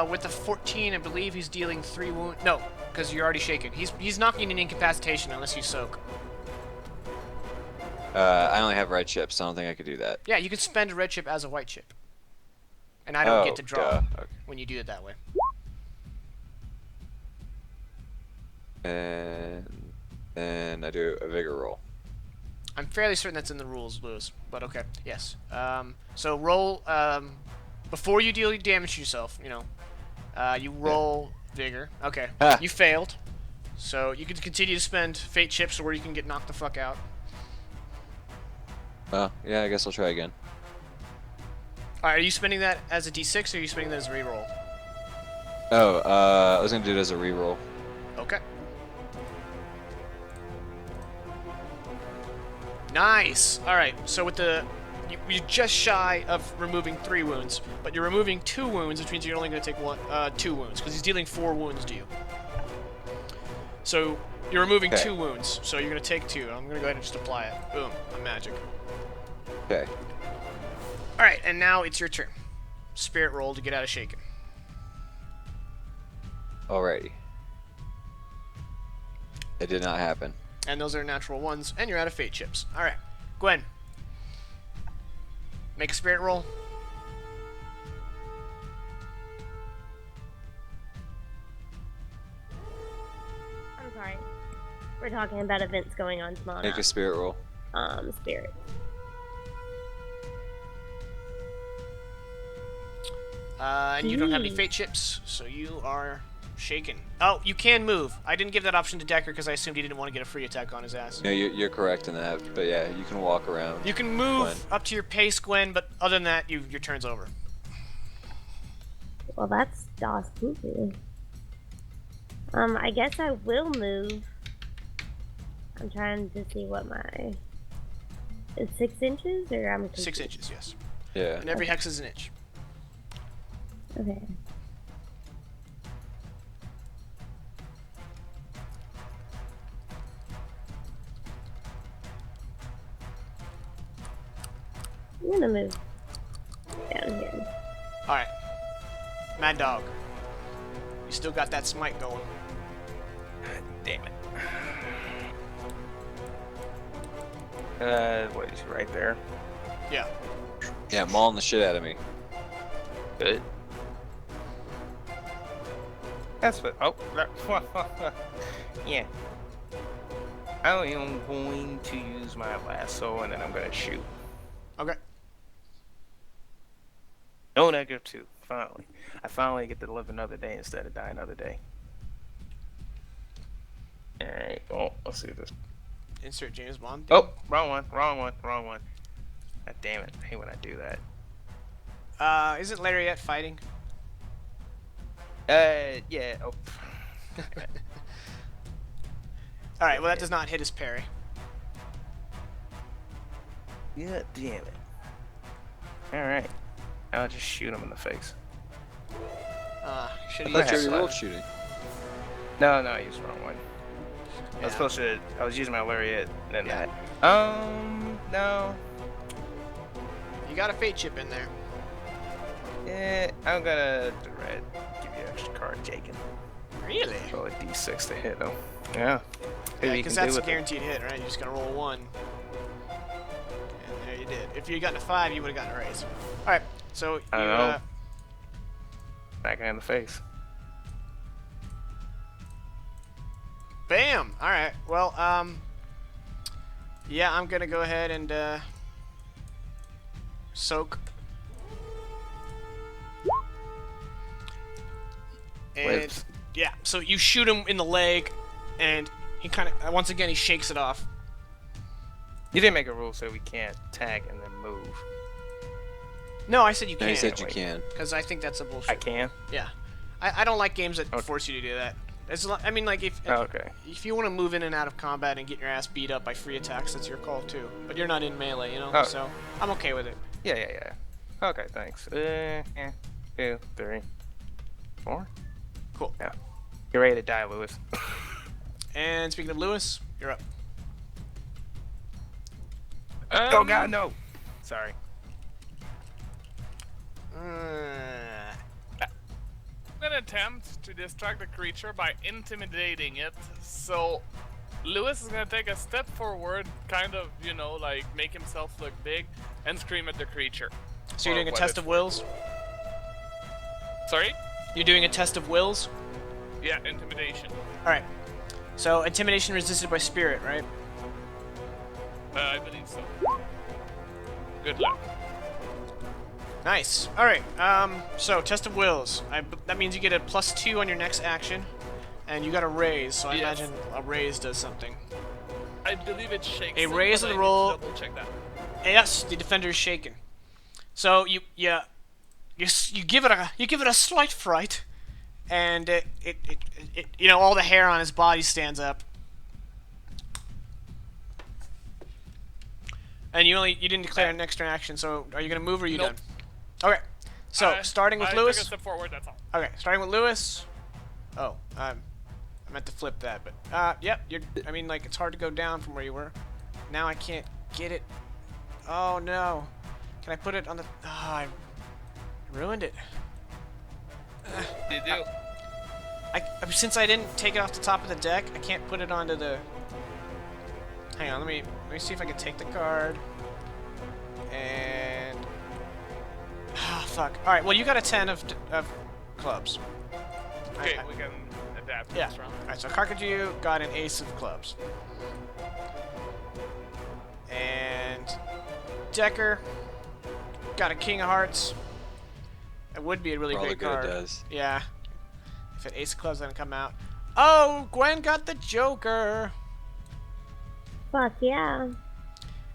A: With the 14, I believe he's dealing 3 wounds. No, because you're already shaken. He's knocking an incapacitation unless you soak.
C: I only have red chips, so I don't think I could do that.
A: Yeah, you can spend a red chip as a white chip. And I don't get to draw
C: duh. Okay.
A: when you do it that way.
C: And then I do a vigor roll.
A: I'm fairly certain that's in the rules, Lewis. But okay, yes. So roll before you deal damage to yourself. You roll vigor. Okay,
C: Ah.
A: you failed. So you can continue to spend fate chips, or you can get knocked the fuck out.
C: Oh, yeah, I guess I'll try again.
A: All right, are you spending that as a d6, or are you spending that as a reroll?
C: Oh, I was gonna do it as a reroll.
A: Okay. Nice. All right. So with you're just shy of removing 3 wounds, but you're removing 2 wounds, which means you're only going to take 2 wounds because he's dealing 4 wounds to you. So you're removing
C: Okay.
A: 2 wounds, so you're going to take 2. I'm going to go ahead and just apply it. Boom. A magic.
C: Okay.
A: All right, and now it's your turn. Spirit roll to get out of shaken.
C: Alrighty. It did not happen.
A: And those are natural ones, and you're out of fate chips. Alright. Gwen. Make a spirit roll.
B: I'm sorry. We're talking about events going on tomorrow.
C: Make a spirit roll.
B: Spirit.
A: And you don't have any fate chips, so you are shaken. Oh, you can move. I didn't give that option to Decker because I assumed he didn't want to get a free attack on his ass.
C: No, you're correct in that. But yeah, you can walk around.
A: You can move
C: Gwen.
A: up to your pace, Gwen, but other than that, your turn's over.
B: Well, that's spooky. I guess I will move. I'm trying to see what my... It's 6 inches, or I'm confused?
A: 6 inches, yes.
C: Yeah.
A: And every hex is an inch.
B: Okay. I'm gonna move down here.
A: Alright. Mad Dog. You still got that smite going.
D: Damn it. What is right there?
A: Yeah.
C: Yeah, mauling the shit out of me.
D: Good. That's what. Oh, yeah. I am going to use my lasso and then I'm gonna shoot.
A: Okay.
D: No -2. Finally, I finally get to live another day instead of die another day. All right. Oh, let's see this.
A: Insert James Bond.
D: Oh, wrong one. God damn it! I hate when I do that.
A: Isn't Lariat fighting?
D: Yeah. Oh.
A: Alright, well that does not hit his parry.
D: Yeah, damn it. Alright. I'll just shoot him in the face.
A: Should
C: I
A: he
C: thought you
A: use
C: already rolled shooting.
D: No, I used the wrong one. I
A: Yeah.
D: was supposed to. I was using my lariat, then
A: Yeah.
D: that. No.
A: You got a fate chip in there.
D: Yeah, I'm gonna give you an extra card, Jacob.
A: Really?
D: Roll a d6 to hit him. Yeah.
A: Yeah,
D: you
A: because
D: can
A: that's
D: do
A: a
D: with it.
A: guaranteed hit, right? You just gotta roll 1. And there you did. If you had gotten a 5, you would have gotten a raise. Alright, so you,
D: I don't know. Back in the face.
A: Bam! Alright, well, yeah, I'm gonna go ahead and, soak. And,
D: Whips.
A: yeah, so you shoot him in the leg, and he kind of, once again, he shakes it off.
D: You didn't make a rule so we can't tag and then move.
A: No, I said you
C: No, you
A: can't,
C: said you can.
A: because I think that's a bullshit.
D: I can.
A: Yeah. I don't like games that
D: Okay.
A: force you to do that. I mean, like, if
D: Okay.
A: if you want to move in and out of combat and get your ass beat up by free attacks, that's your call, too. But you're not in melee, you know?
D: Oh.
A: So, I'm okay with it.
D: Yeah. Okay, thanks. Yeah. 2, 3, 4.
A: Cool.
D: Yeah. You're ready to die, Lewis.
A: And speaking of Lewis, you're up.
D: Oh God, no. Sorry.
E: I'm gonna attempt to distract the creature by intimidating it. So, Lewis is gonna take a step forward, kind of, like make himself look big, and scream at the creature.
A: So you're
E: Or
A: doing a
E: what
A: test
E: it's
A: of wills?
E: Sorry?
A: You're doing a test of wills?
E: Yeah, intimidation.
A: Alright. So, intimidation resisted by spirit, right?
E: I believe so. Good luck.
A: Nice. Alright, so, test of wills. That means you get a +2 on your next action, and you got a raise, so I
E: Yes.
A: imagine a raise does something.
E: I believe it shakes.
A: A
E: it,
A: raise
E: but
A: of the
E: I need to
A: roll.
E: Double check that.
A: Yes, the defender is shaken. So you give it a slight fright, and it all the hair on his body stands up, and you didn't declare an extra action. So are you gonna move or are you
E: Nope.
A: done? Okay. So starting with
E: I
A: Lewis.
E: took a step forward. That's all.
A: Okay, starting with Lewis. Oh, I meant to flip that, but yep. I mean, like, it's hard to go down from where you were. Now I can't get it. Oh no. Can I put it on the? Oh, I ruined it.
E: You do.
A: Since I didn't take it off the top of the deck, I can't put it onto the Hang on, let me see if I can take the card. And fuck. All right. Well, you got a 10 of clubs.
E: Okay, we can adapt
A: Yeah.
E: this round.
A: All right. So Carcaju got an ace of clubs. And Decker got a king of hearts. It would be a really
C: For all
A: great
C: the good it
A: card.
C: does.
A: Yeah. If an ace of clubs doesn't come out. Oh, Gwen got the Joker.
B: Fuck yeah.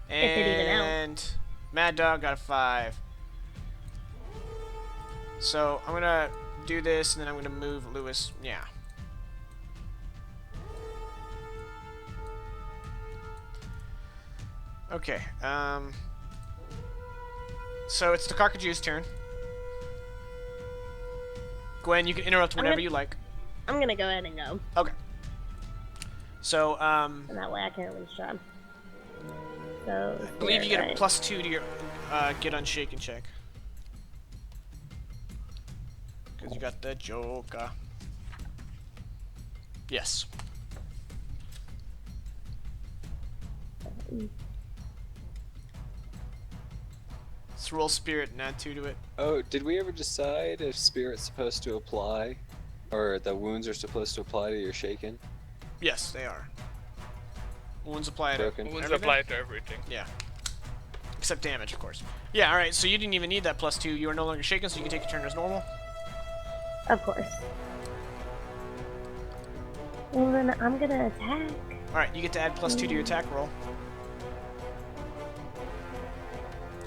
B: If it even out.
A: And Mad Dog got a 5. So I'm gonna do this, and then I'm gonna move Lewis. Yeah. Okay. So it's the Carcaju's turn. Gwen, you can interrupt whenever you like.
B: I'm gonna go ahead and go.
A: Okay. So
B: And that way I can't lose job. So
A: I believe you get a +2 to your get unshaken check. Because you got the Joker. Yes. Let's roll spirit and add 2 to it.
C: Oh, did we ever decide if spirit's supposed to apply, or the wounds are supposed to apply to your shaken?
A: Yes, they are. Wounds apply to
C: Broken.
E: Wounds
A: everything?
E: apply to everything.
A: Yeah. Except damage, of course. Yeah, alright, so you didn't even need that +2. You are no longer shaken, so you can take your turn as normal.
B: Of course. Well then I'm gonna attack.
A: Alright, you get to add +2 to your attack roll.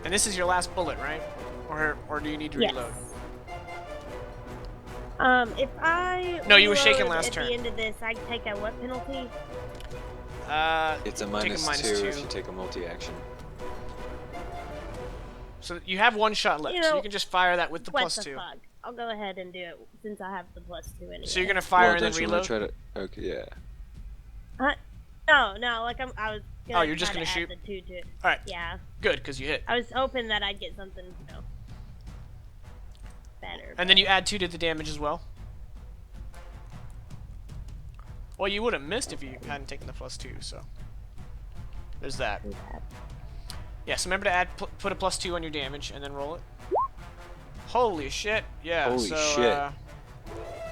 A: And this is your last bullet, right? Or do you need to
B: Yes.
A: reload?
B: If I
A: No, you were shaken
B: reload
A: last
B: at
A: turn.
B: the end of this, I take a what penalty?
C: It's a
A: take
C: -2 if you take a multi-action.
A: So you have 1 shot left,
B: You
A: so
B: know,
A: you can just fire that with the
B: What
A: +2.
B: the fuck? I'll go ahead and do it since I have the +2 anyway.
A: So you're gonna fire
C: Well,
A: and then
C: don't you wanna
A: reload?
C: try to? Okay, yeah.
B: No, like I was gonna
A: Oh, you're just
B: try
A: gonna
B: to
A: shoot?
B: add the 2 to it.
A: Alright,
B: Yeah.
A: good, because you hit.
B: I was hoping that I'd get something, better.
A: And then you add 2 to the damage as well. Well, you would have missed if you hadn't taken the +2, so there's that.
B: do that.
A: Yeah, so remember to add put a +2 on your damage and then roll it. Holy shit! Yeah.
C: Holy
A: so,
C: shit.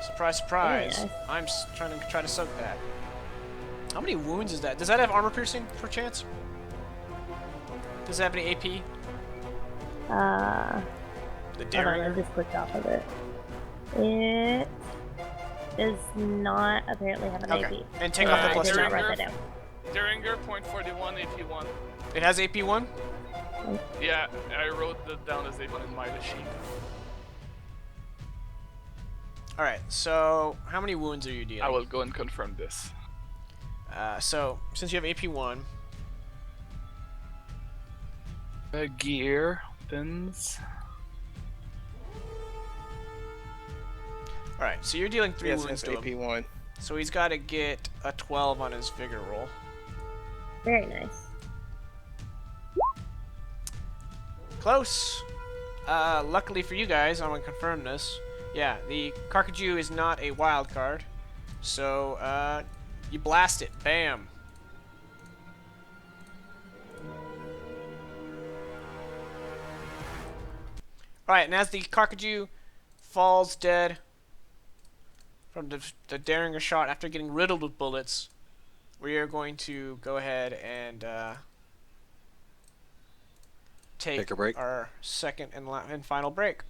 A: Surprise, surprise!
B: Very nice.
A: I'm trying to soak that. How many wounds is that? Does that have armor piercing per chance? Does it have any AP? The
B: Hold on, I
A: Derringer.
B: just clicked off of it. It does not apparently have an
A: Okay.
B: AP.
A: And take
B: So
A: off the
B: I
A: plus
B: did
A: 2.
B: not write that down.
E: Derringer, .41, AP1.
A: It has AP1.
E: Yeah, I wrote that down as AP1 in my sheet.
A: All right. So how many wounds are you dealing?
E: I will go and confirm this.
A: So since you have AP1,
E: Gear, pins.
A: all right. So you're dealing 3
D: Yes,
A: wounds
D: it's
A: to him.
D: AP1.
A: So he's got to get a 12 on his vigor roll.
B: Very nice.
A: Close. Luckily for you guys, I'm gonna confirm this. Yeah, the Carcaju is not a wild card, so you blast it. Bam. All right, and as the Carcaju falls dead from the Derringer shot after getting riddled with bullets, we are going to go ahead and take
C: Take a break.
A: our second and final break.